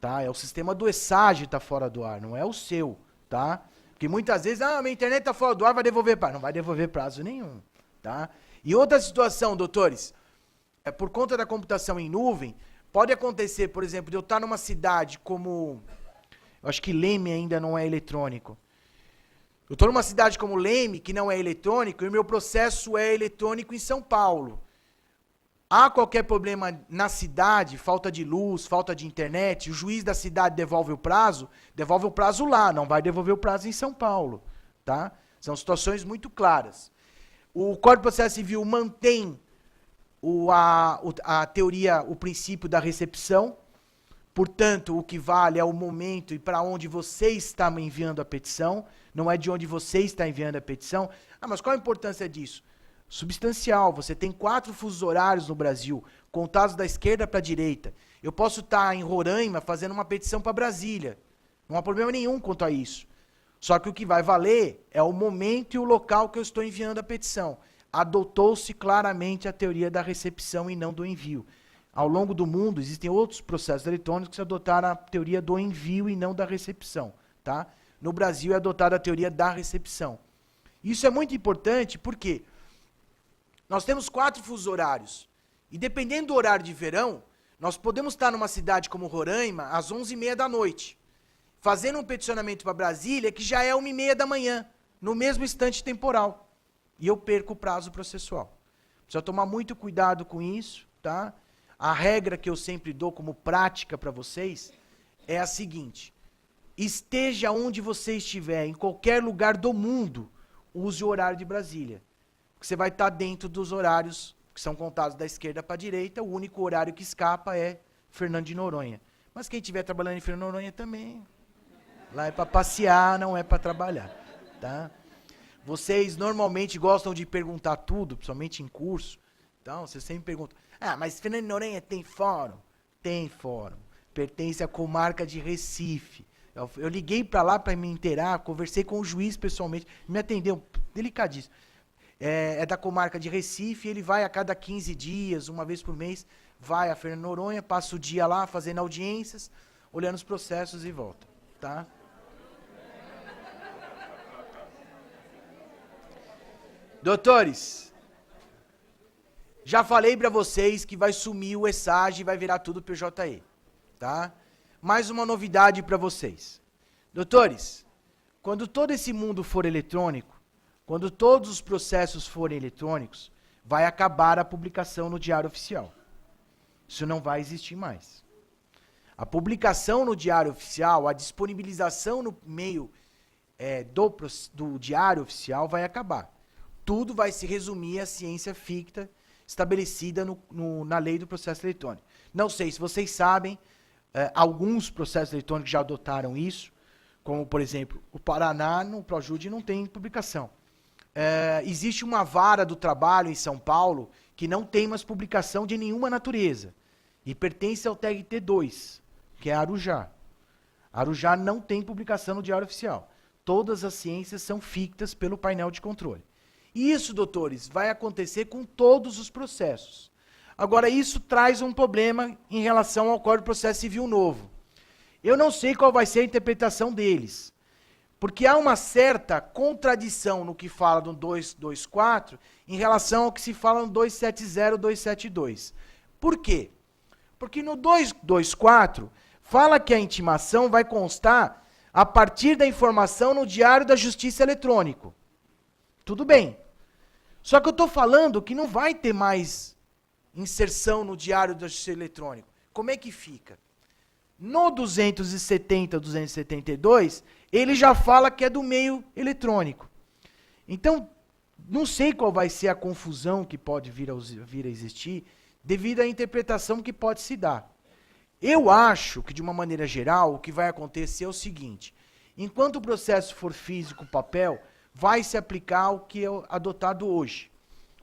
Tá? É o sistema do ESAG que está fora do ar, não é o seu. Tá? Porque muitas vezes, minha internet está fora do ar, vai devolver prazo. Não vai devolver prazo nenhum. Tá? E outra situação, doutores, por conta da computação em nuvem, pode acontecer, por exemplo, de eu estar numa cidade como... Eu acho que Leme ainda não é eletrônico. Eu estou numa cidade como Leme, que não é eletrônico, e o meu processo é eletrônico em São Paulo. Há qualquer problema na cidade, falta de luz, falta de internet, o juiz da cidade devolve o prazo lá, não vai devolver o prazo em São Paulo. Tá? São situações muito claras. O Código de Processo Civil mantém a teoria, o princípio da recepção. Portanto, o que vale é o momento e para onde você está enviando a petição, não é de onde você está enviando a petição. Ah, mas qual a importância disso? Substancial. Você tem 4 fusos horários no Brasil, contados da esquerda para a direita. Eu posso estar em Roraima fazendo uma petição para Brasília. Não há problema nenhum quanto a isso. Só que o que vai valer é o momento e o local que eu estou enviando a petição. Adotou-se claramente a teoria da recepção e não do envio. Ao longo do mundo, existem outros processos eletrônicos que adotaram a teoria do envio e não da recepção. Tá? No Brasil é adotada a teoria da recepção. Isso é muito importante porque nós temos 4 fusos horários. E dependendo do horário de verão, nós podemos estar numa cidade como Roraima às 11h30 da noite, fazendo um peticionamento para Brasília que já é 1h30 da manhã, no mesmo instante temporal. E eu perco o prazo processual. Precisa tomar muito cuidado com isso, tá? A regra que eu sempre dou como prática para vocês é a seguinte: esteja onde você estiver, em qualquer lugar do mundo, use o horário de Brasília. Porque você vai estar dentro dos horários que são contados da esquerda para a direita, o único horário que escapa é Fernando de Noronha. Mas quem estiver trabalhando em Fernando de Noronha também, lá é para passear, não é para trabalhar. Tá? Vocês normalmente gostam de perguntar tudo, principalmente em curso. Então, vocês sempre perguntam, mas Fernando de Noronha tem fórum? Tem fórum. Pertence à comarca de Recife. Eu liguei para lá para me inteirar, conversei com o juiz pessoalmente, me atendeu, delicadíssimo. É da comarca de Recife, ele vai a cada 15 dias, uma vez por mês, vai a Fernando de Noronha, passa o dia lá fazendo audiências, olhando os processos e volta. Tá? Doutores, já falei para vocês que vai sumir o ESAG e vai virar tudo PJE, tá? Mais uma novidade para vocês. Doutores, quando todo esse mundo for eletrônico, quando todos os processos forem eletrônicos, vai acabar a publicação no Diário Oficial. Isso não vai existir mais. A publicação no Diário Oficial, a disponibilização no meio do Diário Oficial vai acabar. Tudo vai se resumir à ciência ficta estabelecida na lei do processo eletrônico. Não sei se vocês sabem, alguns processos eletrônicos já adotaram isso, como, por exemplo, o Paraná, no Projude, não tem publicação. Existe uma vara do trabalho em São Paulo que não tem mais publicação de nenhuma natureza e pertence ao TRT 2, que é a Arujá. A Arujá não tem publicação no Diário Oficial. Todas as ciências são fictas pelo painel de controle. E isso, doutores, vai acontecer com todos os processos. Agora, isso traz um problema em relação ao Código de Processo Civil novo. Eu não sei qual vai ser a interpretação deles, porque há uma certa contradição no que fala no 224 em relação ao que se fala no 270 e 272. Por quê? Porque no 224 fala que a intimação vai constar a partir da informação no Diário da Justiça Eletrônico. Tudo bem. Só que eu estou falando que não vai ter mais inserção no Diário da Justiça Eletrônico. Como é que fica? No 270, 272, ele já fala que é do meio eletrônico. Então, não sei qual vai ser a confusão que pode vir a existir devido à interpretação que pode se dar. Eu acho que, de uma maneira geral, o que vai acontecer é o seguinte: enquanto o processo for físico, papel, vai se aplicar o que é adotado hoje.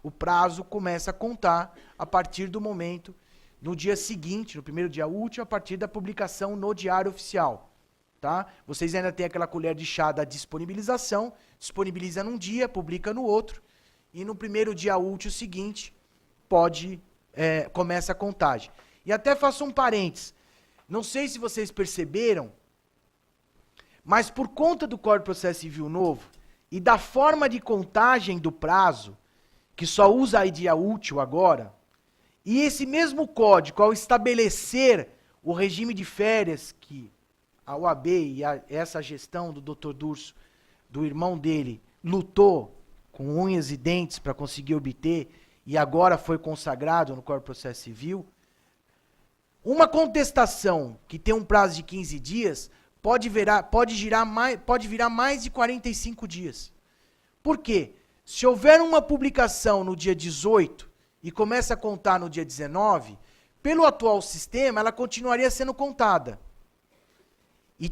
O prazo começa a contar a partir do momento, no dia seguinte, no primeiro dia útil, a partir da publicação no Diário Oficial. Tá? Vocês ainda têm aquela colher de chá da disponibilização, disponibiliza num dia, publica no outro, e no primeiro dia útil seguinte, começa a contagem. E até faço um parênteses. Não sei se vocês perceberam, mas por conta do Código de Processo Civil novo, e da forma de contagem do prazo, que só usa a dia útil agora, e esse mesmo código, ao estabelecer o regime de férias que a OAB e essa gestão do Dr. Durso, do irmão dele, lutou com unhas e dentes para conseguir obter, e agora foi consagrado no Código de Processo Civil, uma contestação que tem um prazo de 15 dias pode virar mais de 45 dias. Por quê? Se houver uma publicação no dia 18 e começa a contar no dia 19, pelo atual sistema, ela continuaria sendo contada. E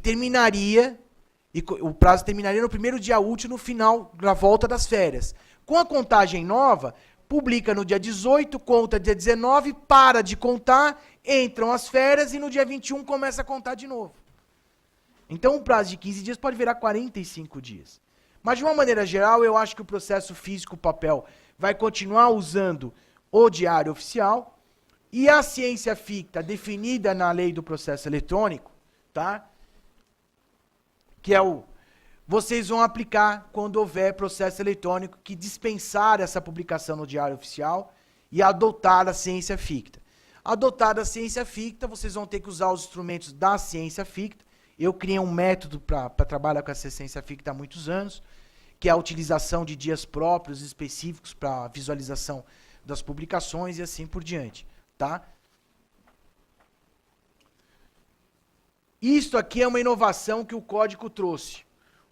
o prazo terminaria no primeiro dia útil, no final da volta das férias. Com a contagem nova, publica no dia 18, conta dia 19, para de contar, entram as férias e no dia 21 começa a contar de novo. Então o prazo de 15 dias pode virar 45 dias. Mas de uma maneira geral, eu acho que o processo físico papel vai continuar usando o diário oficial e a ciência ficta definida na lei do processo eletrônico, tá? Que é vocês vão aplicar quando houver processo eletrônico que dispensar essa publicação no diário oficial e adotar a ciência ficta. Adotada a ciência ficta, vocês vão ter que usar os instrumentos da ciência ficta. Eu criei um método para trabalhar com essa ciência ficta há muitos anos, que é a utilização de dias próprios específicos para visualização das publicações e assim por diante, tá? Isto aqui é uma inovação que o código trouxe.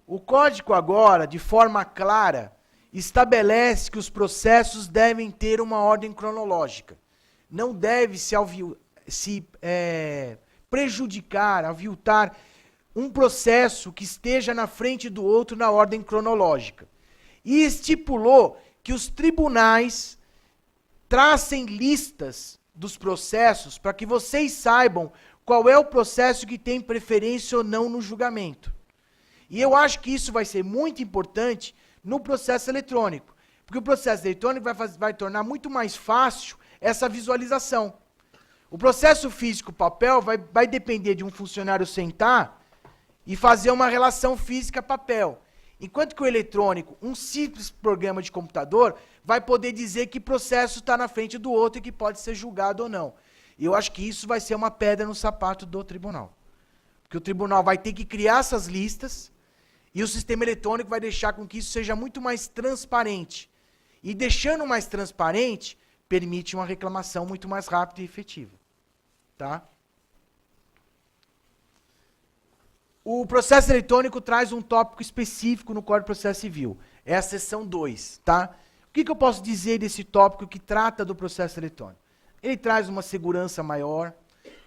O código agora, de forma clara, estabelece que os processos devem ter uma ordem cronológica. Não deve se prejudicar, aviltar um processo que esteja na frente do outro na ordem cronológica. E estipulou que os tribunais tracem listas dos processos para que vocês saibam qual é o processo que tem preferência ou não no julgamento. E eu acho que isso vai ser muito importante no processo eletrônico, porque o processo eletrônico vai tornar muito mais fácil essa visualização. O processo físico papel vai depender de um funcionário sentar e fazer uma relação física-papel. Enquanto que o eletrônico, um simples programa de computador, vai poder dizer que processo está na frente do outro e que pode ser julgado ou não. E eu acho que isso vai ser uma pedra no sapato do tribunal. Porque o tribunal vai ter que criar essas listas e o sistema eletrônico vai deixar com que isso seja muito mais transparente. E deixando mais transparente, permite uma reclamação muito mais rápida e efetiva. Tá? O processo eletrônico traz um tópico específico no Código de Processo Civil. É a seção 2. Tá? O que eu posso dizer desse tópico que trata do processo eletrônico? Ele traz uma segurança maior,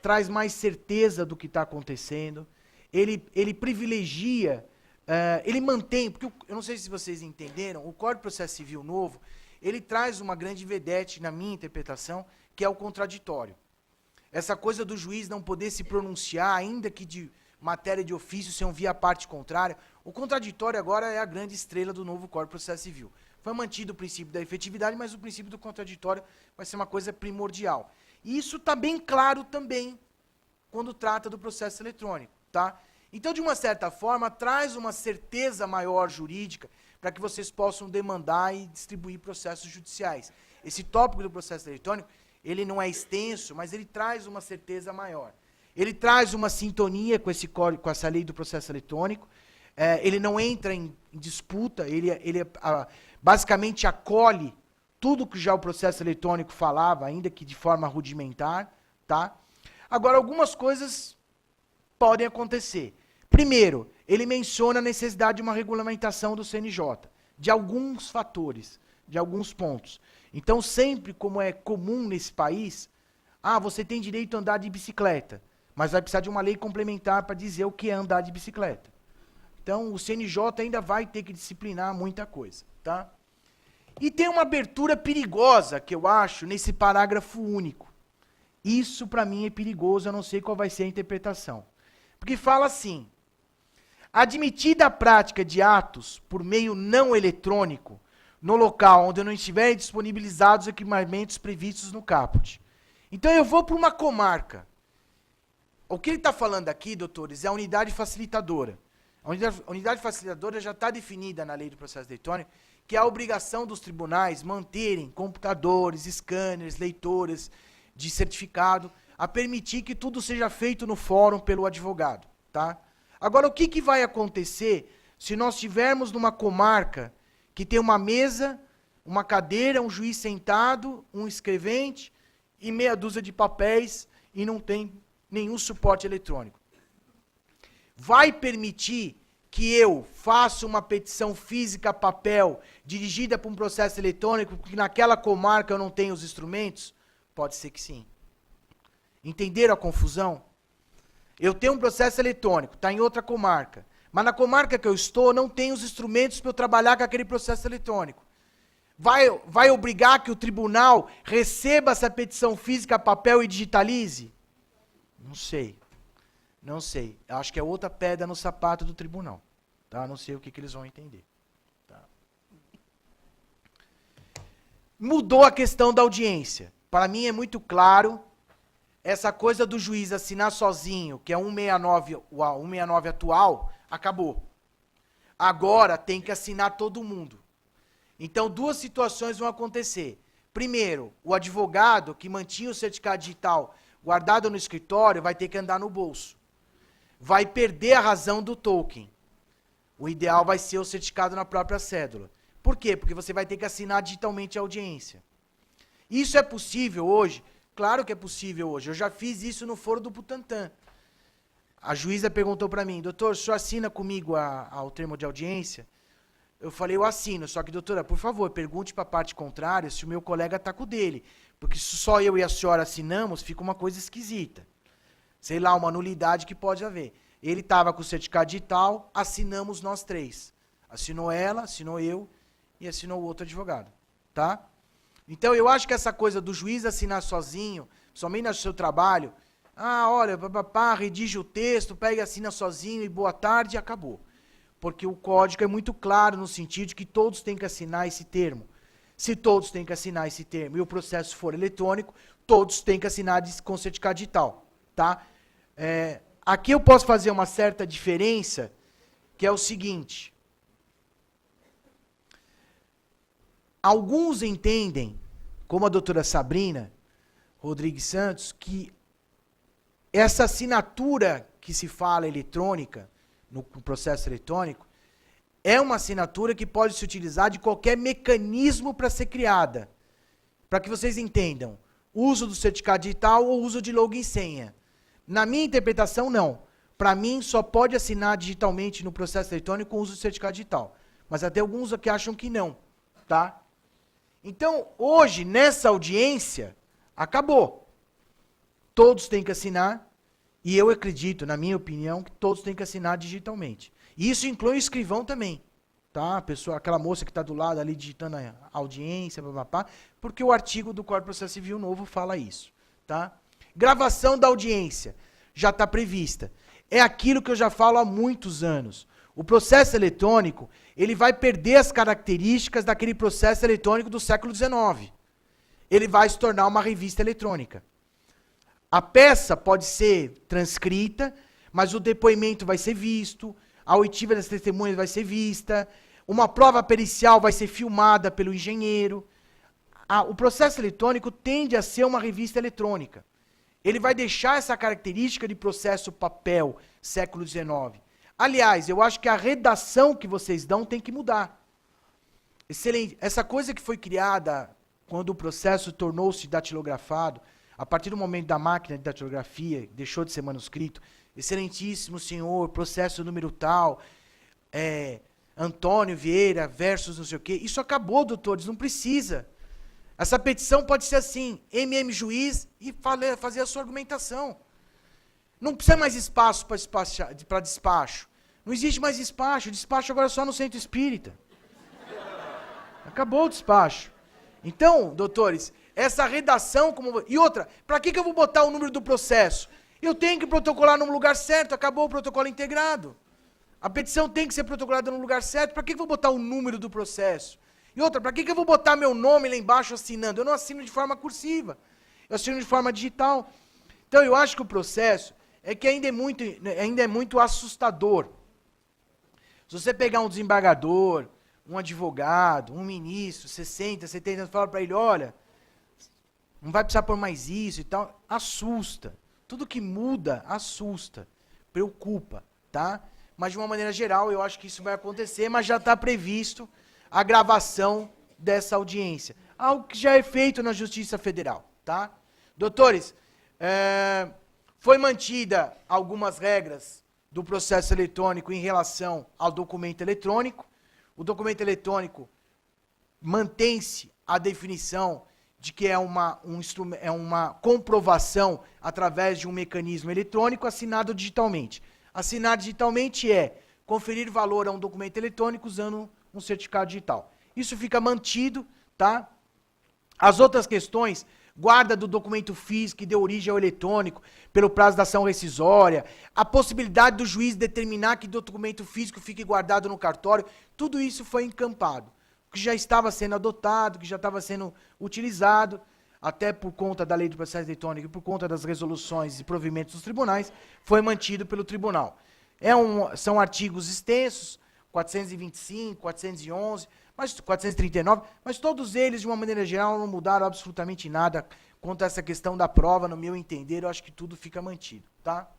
traz mais certeza do que está acontecendo, ele privilegia, ele mantém, porque eu não sei se vocês entenderam, o Código de Processo Civil novo, ele traz uma grande vedete, na minha interpretação, que é o contraditório. Essa coisa do juiz não poder se pronunciar, ainda que de matéria de ofício, sem ouvir a parte contrária. O contraditório agora é a grande estrela do novo Código de Processo Civil. Foi mantido o princípio da efetividade, mas o princípio do contraditório vai ser uma coisa primordial. E isso está bem claro também quando trata do processo eletrônico. Tá? Então, de uma certa forma, traz uma certeza maior jurídica para que vocês possam demandar e distribuir processos judiciais. Esse tópico do processo eletrônico, ele não é extenso, mas ele traz uma certeza maior. Ele traz uma sintonia com esse código, com essa lei do processo eletrônico. Ele não entra em disputa, ele basicamente acolhe tudo que já o processo eletrônico falava, ainda que de forma rudimentar. Tá? Agora, algumas coisas podem acontecer. Primeiro, ele menciona a necessidade de uma regulamentação do CNJ, de alguns fatores, de alguns pontos. Então, sempre, como é comum nesse país, você tem direito a andar de bicicleta, mas vai precisar de uma lei complementar para dizer o que é andar de bicicleta. Então, o CNJ ainda vai ter que disciplinar muita coisa. Tá? E tem uma abertura perigosa, que eu acho, nesse parágrafo único. Isso, para mim, é perigoso, eu não sei qual vai ser a interpretação. Porque fala assim: admitida a prática de atos por meio não eletrônico no local onde não estiverem disponibilizados os equipamentos previstos no caput. Então eu vou para uma comarca. O que ele está falando aqui, doutores, é a unidade facilitadora. A unidade facilitadora já está definida na lei do processo eletrônico, que é a obrigação dos tribunais manterem computadores, scanners, leitoras de certificado, a permitir que tudo seja feito no fórum pelo advogado, tá? Agora, o que vai acontecer se nós tivermos numa comarca que tem uma mesa, uma cadeira, um juiz sentado, um escrevente e meia dúzia de papéis e não tem nenhum suporte eletrônico? Vai permitir que eu faça uma petição física papel dirigida para um processo eletrônico porque naquela comarca eu não tenho os instrumentos? Pode ser que sim. Entenderam a confusão? Eu tenho um processo eletrônico, está em outra comarca, mas na comarca que eu estou não tem os instrumentos para eu trabalhar com aquele processo eletrônico. Vai obrigar que o tribunal receba essa petição física papel e digitalize? Não sei. Não sei. Eu acho que é outra pedra no sapato do tribunal. Tá? Não sei o que eles vão entender. Tá? Mudou a questão da audiência. Para mim é muito claro, essa coisa do juiz assinar sozinho, que é 169, o 169 atual, acabou. Agora tem que assinar todo mundo. Então, duas situações vão acontecer. Primeiro, o advogado que mantinha o certificado digital guardado no escritório vai ter que andar no bolso. Vai perder a razão do token. O ideal vai ser o certificado na própria cédula. Por quê? Porque você vai ter que assinar digitalmente a audiência. Isso é possível hoje? Claro que é possível hoje. Eu já fiz isso no Foro do Butantã. A juíza perguntou para mim, doutor, o senhor assina comigo o termo de audiência? Eu falei, eu assino, só que, doutora, por favor, pergunte para a parte contrária se o meu colega está com o dele. Porque se só eu e a senhora assinamos, fica uma coisa esquisita. Sei lá, uma nulidade que pode haver. Ele estava com o certificado digital, assinamos nós três. Assinou ela, assinou eu e assinou o outro advogado. Tá? Então, eu acho que essa coisa do juiz assinar sozinho, somente no seu trabalho, olha, redige o texto, pega e assina sozinho e boa tarde e acabou. Porque o código é muito claro no sentido de que todos têm que assinar esse termo. Se todos têm que assinar esse termo e o processo for eletrônico, todos têm que assinar com certificado digital. Tá? Aqui eu posso fazer uma certa diferença, que é o seguinte. Alguns entendem, como a doutora Sabrina Rodrigues Santos, que essa assinatura que se fala eletrônica, no processo eletrônico, é uma assinatura que pode se utilizar de qualquer mecanismo para ser criada. Para que vocês entendam, uso do certificado digital ou uso de login e senha. Na minha interpretação, não. Para mim, só pode assinar digitalmente no processo eletrônico com uso do certificado digital. Mas até alguns aqui acham que não. Tá? Então, hoje, nessa audiência, acabou. Todos têm que assinar. E eu acredito, na minha opinião, que todos têm que assinar digitalmente. E isso inclui o escrivão também. Tá? A pessoa, aquela moça que está do lado ali digitando a audiência, porque o artigo do Código de Processo Civil novo fala isso. Tá? Gravação da audiência já está prevista. É aquilo que eu já falo há muitos anos. O processo eletrônico, ele vai perder as características daquele processo eletrônico do século XIX. Ele vai se tornar uma revista eletrônica. A peça pode ser transcrita, mas o depoimento vai ser visto, a oitiva das testemunhas vai ser vista, uma prova pericial vai ser filmada pelo engenheiro. O processo eletrônico tende a ser uma revista eletrônica. Ele vai deixar essa característica de processo papel, século XIX. Aliás, eu acho que a redação que vocês dão tem que mudar. Excelente. Essa coisa que foi criada quando o processo tornou-se datilografado, a partir do momento da máquina de datilografia, deixou de ser manuscrito, excelentíssimo senhor, processo número tal, Antônio Vieira versus não sei o quê, isso acabou, doutores, não precisa. Essa petição pode ser assim, juiz e fazer a sua argumentação. Não precisa mais espaço para despacho. Não existe mais despacho, despacho agora é só no centro espírita. Acabou o despacho. Então, doutores, essa redação, e outra, para que eu vou botar o número do processo? Eu tenho que protocolar num lugar certo, acabou o protocolo integrado. A petição tem que ser protocolada num lugar certo, para que eu vou botar o número do processo? E outra, para que eu vou botar meu nome lá embaixo assinando? Eu não assino de forma cursiva, eu assino de forma digital. Então, eu acho que o processo é que ainda é muito assustador. Se você pegar um desembargador, um advogado, um ministro, 60, 70 anos, fala para ele, olha, não vai precisar pôr mais isso e tal, assusta. Tudo que muda, assusta, preocupa, tá? Mas de uma maneira geral, eu acho que isso vai acontecer, mas já está previsto a gravação dessa audiência. Algo que já é feito na Justiça Federal, tá? Doutores, foi mantida algumas regras do processo eletrônico em relação ao documento eletrônico. O documento eletrônico mantém-se a definição de que é uma comprovação através de um mecanismo eletrônico assinado digitalmente. Assinar digitalmente é conferir valor a um documento eletrônico usando um certificado digital. Isso fica mantido, tá? As outras questões, guarda do documento físico que deu origem ao eletrônico, pelo prazo da ação rescisória, a possibilidade do juiz determinar que documento físico fique guardado no cartório, tudo isso foi encampado. Que já estava sendo adotado, que já estava sendo utilizado, até por conta da lei do processo eletrônico e por conta das resoluções e provimentos dos tribunais, foi mantido pelo tribunal. São artigos extensos, 425, 411, 439, mas todos eles, de uma maneira geral, não mudaram absolutamente nada quanto a essa questão da prova, no meu entender, eu acho que tudo fica mantido, tá?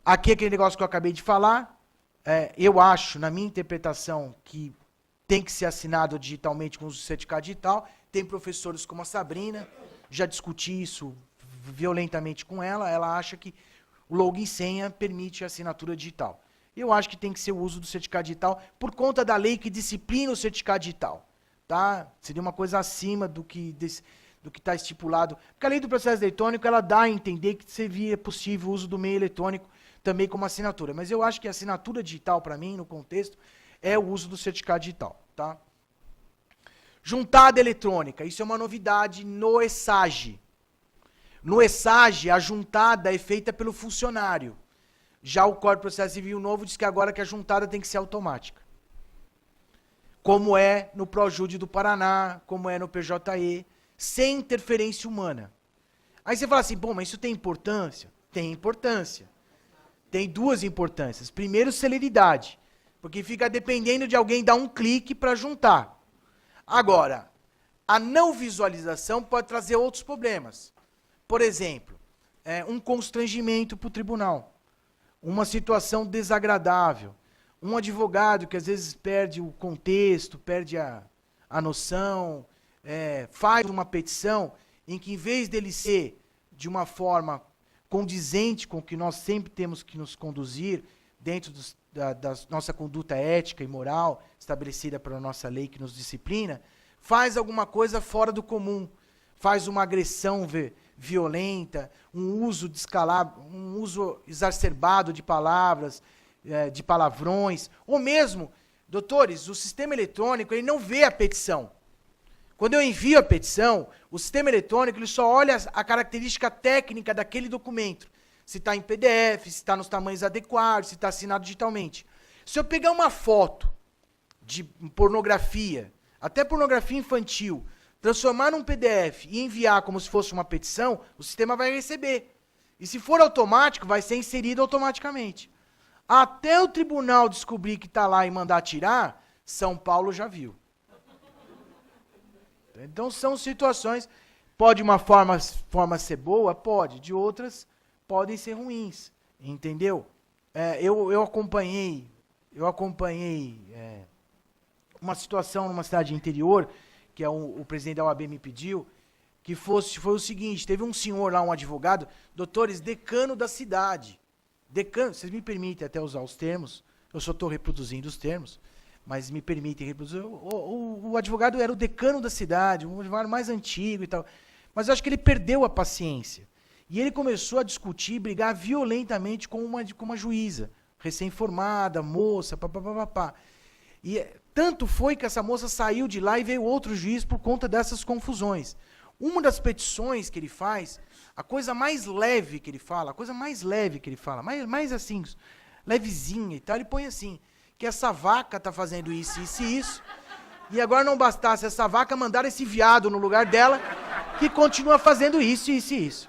Aqui aquele negócio que eu acabei de falar, eu acho, na minha interpretação, que tem que ser assinado digitalmente com o certificado digital. Tem professores como a Sabrina, já discuti isso violentamente com ela, ela acha que o login e senha permite a assinatura digital. Eu acho que tem que ser o uso do certificado digital por conta da lei que disciplina o certificado digital. Tá? Seria uma coisa acima do que está estipulado. Porque a lei do processo eletrônico, ela dá a entender que seria possível o uso do meio eletrônico também como assinatura. Mas eu acho que a assinatura digital, para mim, no contexto, é o uso do certificado digital. Tá? Juntada eletrônica, isso é uma novidade no ESAGE. No ESAGE, a juntada é feita pelo funcionário. Já o Código de Processo Civil novo diz que agora que a juntada tem que ser automática. Como é no Projúdice do Paraná, como é no PJE, sem interferência humana. Aí você fala assim, bom, mas isso tem importância? Tem importância. Tem duas importâncias. Primeiro, celeridade, porque fica dependendo de alguém dar um clique para juntar. Agora, a não visualização pode trazer outros problemas. Por exemplo, um constrangimento para o tribunal. Uma situação desagradável, um advogado que às vezes perde o contexto, perde a noção, faz uma petição em que, em vez dele ser de uma forma condizente com o que nós sempre temos que nos conduzir, dentro da nossa conduta ética e moral, estabelecida pela nossa lei que nos disciplina, faz alguma coisa fora do comum, faz uma agressão violenta, um uso descalado, um uso exacerbado de palavras, de palavrões, ou mesmo, doutores, o sistema eletrônico, ele não vê a petição. Quando eu envio a petição, o sistema eletrônico ele só olha a característica técnica daquele documento. Se está em PDF, se está nos tamanhos adequados, se está assinado digitalmente. Se eu pegar uma foto de pornografia, até pornografia infantil, transformar num PDF e enviar como se fosse uma petição, o sistema vai receber. E se for automático, vai ser inserido automaticamente. Até o tribunal descobrir que está lá e mandar tirar, São Paulo já viu. Então são situações, pode uma forma ser boa? Pode. De outras, podem ser ruins. Entendeu? Eu acompanhei uma situação numa cidade interior, que o presidente da OAB me pediu, que foi o seguinte, teve um senhor lá, um advogado, doutores, decano da cidade. Decano, vocês me permitem até usar os termos, eu só estou reproduzindo os termos, mas me permitem reproduzir. O advogado era o decano da cidade, um advogado mais antigo e tal, mas eu acho que ele perdeu a paciência. E ele começou a discutir, brigar violentamente com uma juíza, recém-formada, moça, papapá. E tanto foi que essa moça saiu de lá e veio outro juiz por conta dessas confusões. Uma das petições que ele faz, a coisa mais leve que ele fala, mais assim, levezinha e tal, ele põe assim, que essa vaca está fazendo isso, isso e isso, e agora não bastasse essa vaca, mandar esse viado no lugar dela, que continua fazendo isso, isso e isso.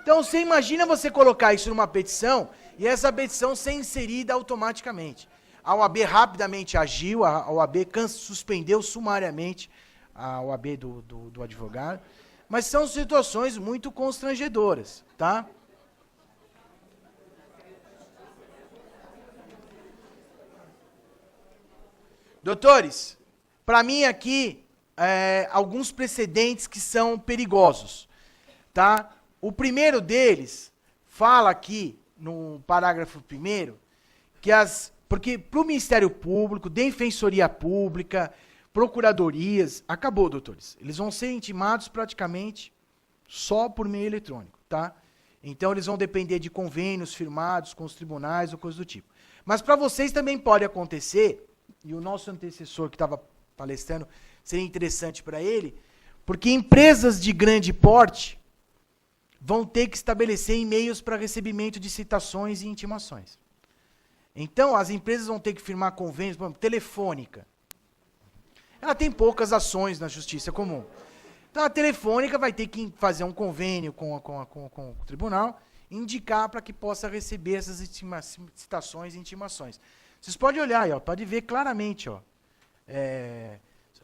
Então você imagina você colocar isso numa petição, e essa petição ser inserida automaticamente. A OAB rapidamente agiu, a OAB suspendeu sumariamente a OAB do advogado, mas são situações muito constrangedoras, tá? Doutores, para mim aqui, alguns precedentes que são perigosos, tá? O primeiro deles fala aqui, no parágrafo 1º, que porque para o Ministério Público, Defensoria Pública, Procuradorias, acabou, doutores. Eles vão ser intimados praticamente só por meio eletrônico, tá? Então eles vão depender de convênios firmados com os tribunais ou coisa do tipo. Mas para vocês também pode acontecer, e o nosso antecessor que estava palestrando, seria interessante para ele, porque empresas de grande porte vão ter que estabelecer e-mails para recebimento de citações e intimações. Então, as empresas vão ter que firmar convênios, por exemplo, Telefônica. Ela tem poucas ações na justiça comum. Então, a Telefônica vai ter que fazer um convênio com o tribunal, indicar para que possa receber essas citações e intimações. Vocês podem olhar aí, ó, pode ver claramente, ó,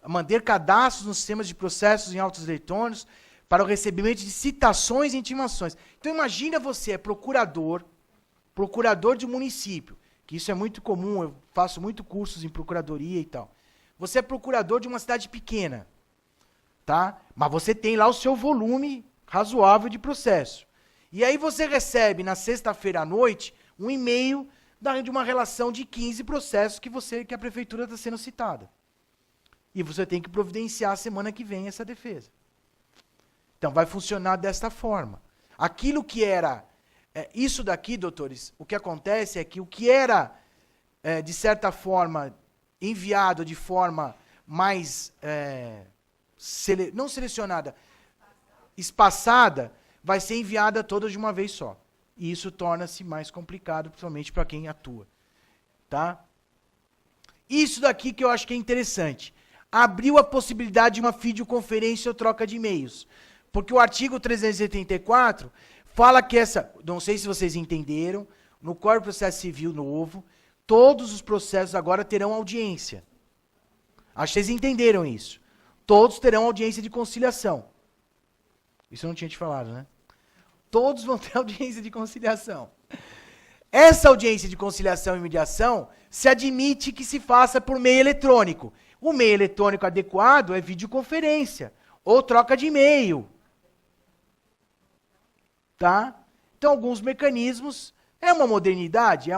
manter cadastros nos sistemas de processos em autos eletrônicos para o recebimento de citações e intimações. Então, imagina você, é procurador de um município, que isso é muito comum, eu faço muito cursos em procuradoria e tal. Você é procurador de uma cidade pequena, tá? Mas você tem lá o seu volume razoável de processo. E aí você recebe, na sexta-feira à noite, um e-mail de uma relação de 15 processos que a prefeitura está sendo citada. E você tem que providenciar a semana que vem essa defesa. Então, vai funcionar desta forma. Aquilo que era... isso daqui, doutores, o que acontece é que o que era, de certa forma, enviado de forma mais... não selecionada, espaçada, vai ser enviada toda de uma vez só. E isso torna-se mais complicado, principalmente para quem atua. Tá? Isso daqui que eu acho que é interessante. Abriu a possibilidade de uma videoconferência ou troca de e-mails. Porque o artigo 384 fala que não sei se vocês entenderam, no Código de Processo Civil novo, todos os processos agora terão audiência. Acho que vocês entenderam isso. Todos terão audiência de conciliação. Isso eu não tinha te falado, né? Todos vão ter audiência de conciliação. Essa audiência de conciliação e mediação se admite que se faça por meio eletrônico. O meio eletrônico adequado é videoconferência ou troca de e-mail. Tá? Então, alguns mecanismos... É uma modernidade,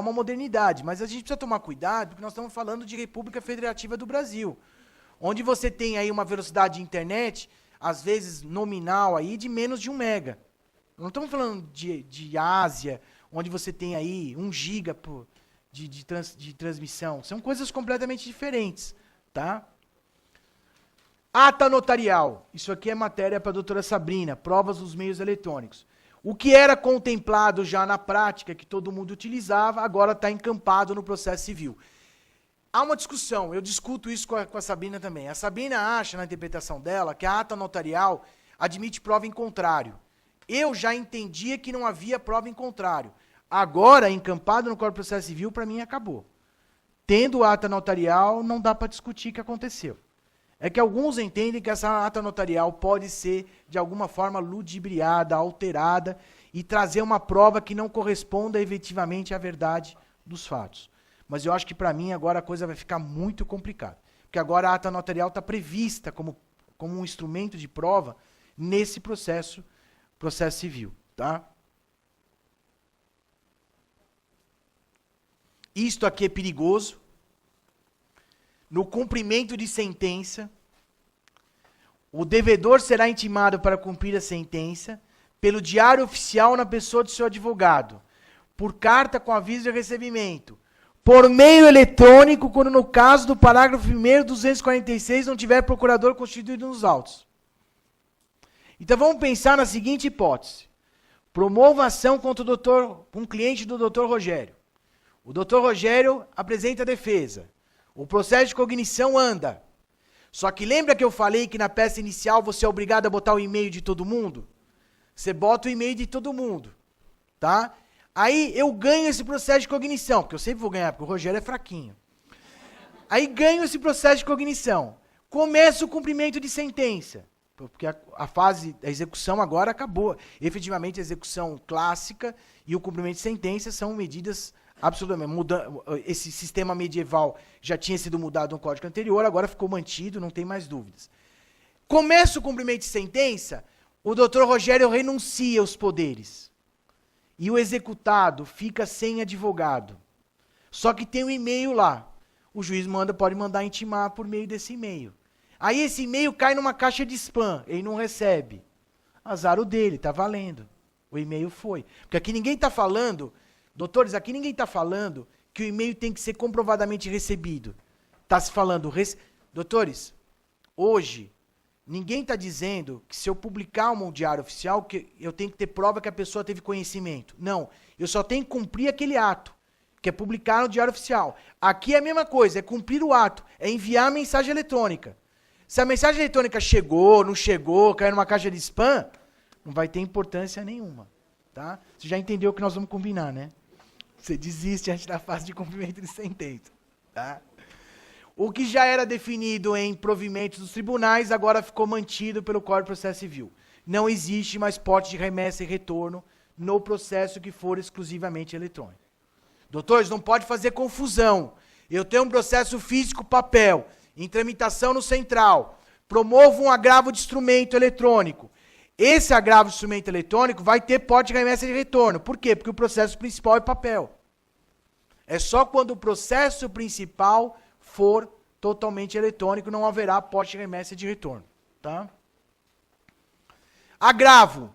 mas a gente precisa tomar cuidado, porque nós estamos falando de República Federativa do Brasil, onde você tem aí uma velocidade de internet, às vezes nominal, aí, de menos de 1 mega. Não estamos falando de Ásia, onde você tem aí 1 giga de transmissão. São coisas completamente diferentes. Tá? Ata notarial. Isso aqui é matéria para a doutora Sabrina, provas dos meios eletrônicos. O que era contemplado já na prática, que todo mundo utilizava, agora está encampado no processo civil. Há uma discussão, eu discuto isso com a Sabrina também. A Sabrina acha, na interpretação dela, que a ata notarial admite prova em contrário. Eu já entendia que não havia prova em contrário. Agora, encampado no Código de Processo Civil, para mim acabou. Tendo ata notarial, não dá para discutir o que aconteceu. É que alguns entendem que essa ata notarial pode ser, de alguma forma, ludibriada, alterada, e trazer uma prova que não corresponda efetivamente à verdade dos fatos. Mas eu acho que, para mim, agora a coisa vai ficar muito complicada. Porque agora a ata notarial está prevista como um instrumento de prova nesse processo civil. Tá? Isto aqui é perigoso. No cumprimento de sentença, o devedor será intimado para cumprir a sentença pelo diário oficial na pessoa de seu advogado, por carta com aviso de recebimento, por meio eletrônico, quando no caso do parágrafo 1º, 246, não tiver procurador constituído nos autos. Então vamos pensar na seguinte hipótese. Promova ação contra um cliente do Dr. Rogério. O Dr. Rogério apresenta a defesa. O processo de cognição anda. Só que lembra que eu falei que na peça inicial você é obrigado a botar o e-mail de todo mundo? Você bota o e-mail de todo mundo. Tá? Aí eu ganho esse processo de cognição, porque eu sempre vou ganhar, porque o Rogério é fraquinho. Aí ganho esse processo de cognição. Começa o cumprimento de sentença. Porque a fase da execução agora acabou. Efetivamente, a execução clássica e o cumprimento de sentença são medidas absolutamente... Esse sistema medieval já tinha sido mudado no código anterior, agora ficou mantido, não tem mais dúvidas. Começa o cumprimento de sentença, o doutor Rogério renuncia aos poderes. E o executado fica sem advogado. Só que tem um e-mail lá. O juiz pode mandar intimar por meio desse e-mail. Aí esse e-mail cai numa caixa de spam, ele não recebe. Azar o dele, tá valendo. O e-mail foi. Porque aqui ninguém está falando, doutores, aqui ninguém está falando que o e-mail tem que ser comprovadamente recebido. Está se falando, doutores, hoje, ninguém está dizendo que se eu publicar um diário oficial, que eu tenho que ter prova que a pessoa teve conhecimento. Não, eu só tenho que cumprir aquele ato, que é publicar no diário oficial. Aqui é a mesma coisa, é cumprir o ato, é enviar a mensagem eletrônica. Se a mensagem eletrônica chegou, não chegou, caiu numa caixa de spam, não vai ter importância nenhuma. Tá? Você já entendeu o que nós vamos combinar, né? Você desiste antes da fase de cumprimento de sentença. Tá? O que já era definido em provimentos dos tribunais, agora ficou mantido pelo Código de Processo Civil. Não existe mais porte de remessa e retorno no processo que for exclusivamente eletrônico. Doutores, não pode fazer confusão. Eu tenho um processo físico papel, em tramitação no central, promovo um agravo de instrumento eletrônico. Esse agravo de instrumento eletrônico vai ter porte de remessa e retorno. Por quê? Porque o processo principal é papel. É só quando o processo principal for totalmente eletrônico, não haverá porte de remessa e de retorno. Tá? Agravo.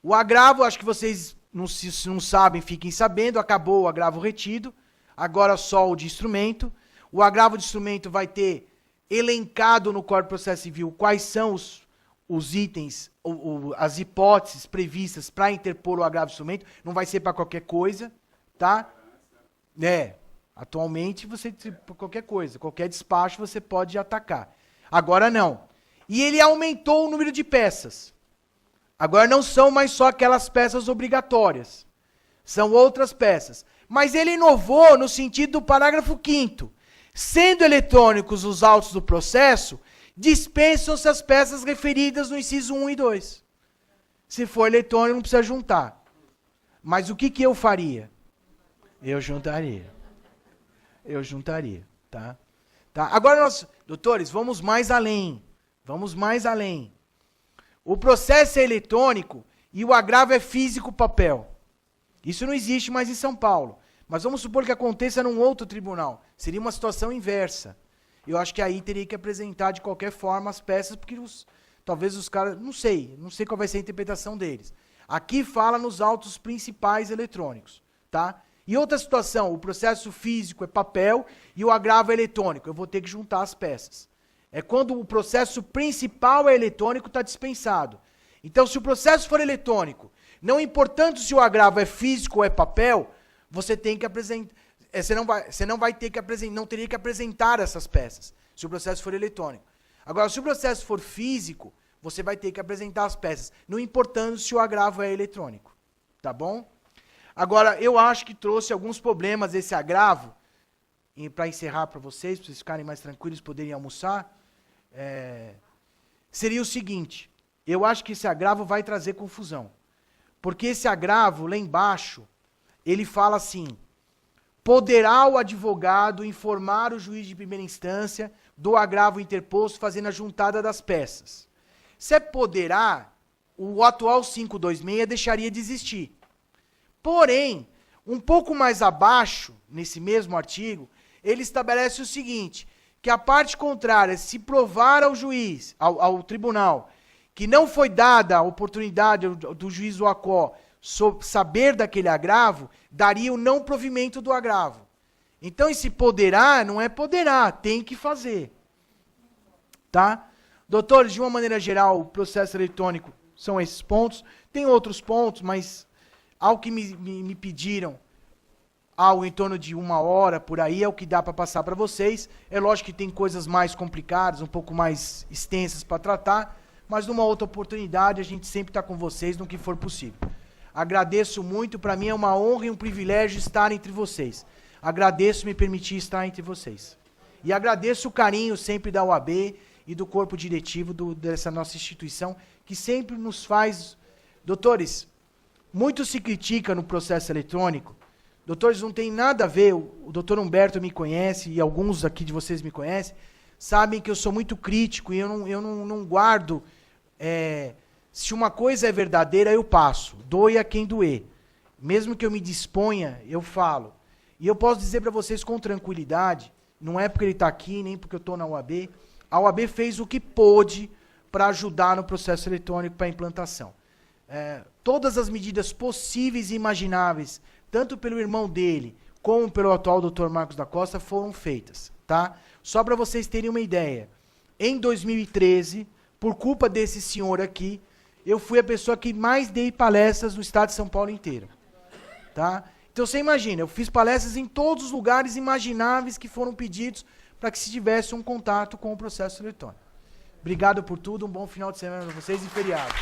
O agravo, acho que vocês se não sabem, fiquem sabendo, acabou o agravo retido, agora só o de instrumento. O agravo de instrumento vai ter elencado no Código de Processo Civil quais são os itens, as hipóteses previstas para interpor o agravo de instrumento, não vai ser para qualquer coisa, tá? Atualmente, qualquer coisa, qualquer despacho você pode atacar. Agora não. E ele aumentou o número de peças. Agora não são mais só aquelas peças obrigatórias. São outras peças. Mas ele inovou no sentido do parágrafo 5º. Sendo eletrônicos os autos do processo, dispensam-se as peças referidas no inciso 1 e 2. Se for eletrônico, não precisa juntar. Mas o que eu faria? Eu juntaria. Tá? Agora nós, doutores, vamos mais além. O processo é eletrônico e o agravo é físico papel. Isso não existe mais em São Paulo. Mas vamos supor que aconteça num outro tribunal. Seria uma situação inversa. Eu acho que aí teria que apresentar de qualquer forma as peças, porque talvez os caras... Não sei qual vai ser a interpretação deles. Aqui fala nos autos principais eletrônicos. Tá? E outra situação, o processo físico é papel e o agravo é eletrônico. Eu vou ter que juntar as peças. É quando o processo principal é eletrônico, está dispensado. Então, se o processo for eletrônico, não importando se o agravo é físico ou é papel, você tem que apresentar. Você não vai ter que apresentar, não teria que apresentar essas peças, se o processo for eletrônico. Agora, se o processo for físico, você vai ter que apresentar as peças, não importando se o agravo é eletrônico. Tá bom? Agora, eu acho que trouxe alguns problemas esse agravo, para encerrar para vocês ficarem mais tranquilos, poderem almoçar. Seria o seguinte, eu acho que esse agravo vai trazer confusão. Porque esse agravo, lá embaixo, ele fala assim: poderá o advogado informar o juiz de primeira instância do agravo interposto fazendo a juntada das peças. Se é poderá, o atual 526 deixaria de existir. Porém, um pouco mais abaixo, nesse mesmo artigo, ele estabelece o seguinte, que a parte contrária, se provar ao juiz, ao tribunal, que não foi dada a oportunidade do juiz do ACO saber daquele agravo, daria o não provimento do agravo. Então, esse poderá não é poderá, tem que fazer. Tá? Doutores, de uma maneira geral, o processo eletrônico são esses pontos. Tem outros pontos, mas ao que me pediram, algo em torno de 1 hora, por aí, é o que dá para passar para vocês. É lógico que tem coisas mais complicadas, um pouco mais extensas para tratar, mas numa outra oportunidade a gente sempre está com vocês no que for possível. Agradeço muito, para mim é uma honra e um privilégio estar entre vocês. Agradeço me permitir estar entre vocês. E agradeço o carinho sempre da UAB e do corpo diretivo dessa nossa instituição, que sempre nos faz... Doutores, muito se critica no processo eletrônico. Doutores, não tem nada a ver, o doutor Humberto me conhece, e alguns aqui de vocês me conhecem, sabem que eu sou muito crítico e eu não guardo... se uma coisa é verdadeira, eu passo. Doe a quem doer. Mesmo que eu me disponha, eu falo. E eu posso dizer para vocês com tranquilidade, não é porque ele está aqui, nem porque eu estou na UAB, a UAB fez o que pôde para ajudar no processo eletrônico para a implantação. Todas as medidas possíveis e imagináveis, tanto pelo irmão dele, como pelo atual Dr. Marcos da Costa, foram feitas. Tá? Só para vocês terem uma ideia, em 2013, por culpa desse senhor aqui, eu fui a pessoa que mais dei palestras no estado de São Paulo inteiro. Tá? Então você imagina, eu fiz palestras em todos os lugares imagináveis que foram pedidos para que se tivesse um contato com o processo eletrônico. Obrigado por tudo, um bom final de semana para vocês e feriado.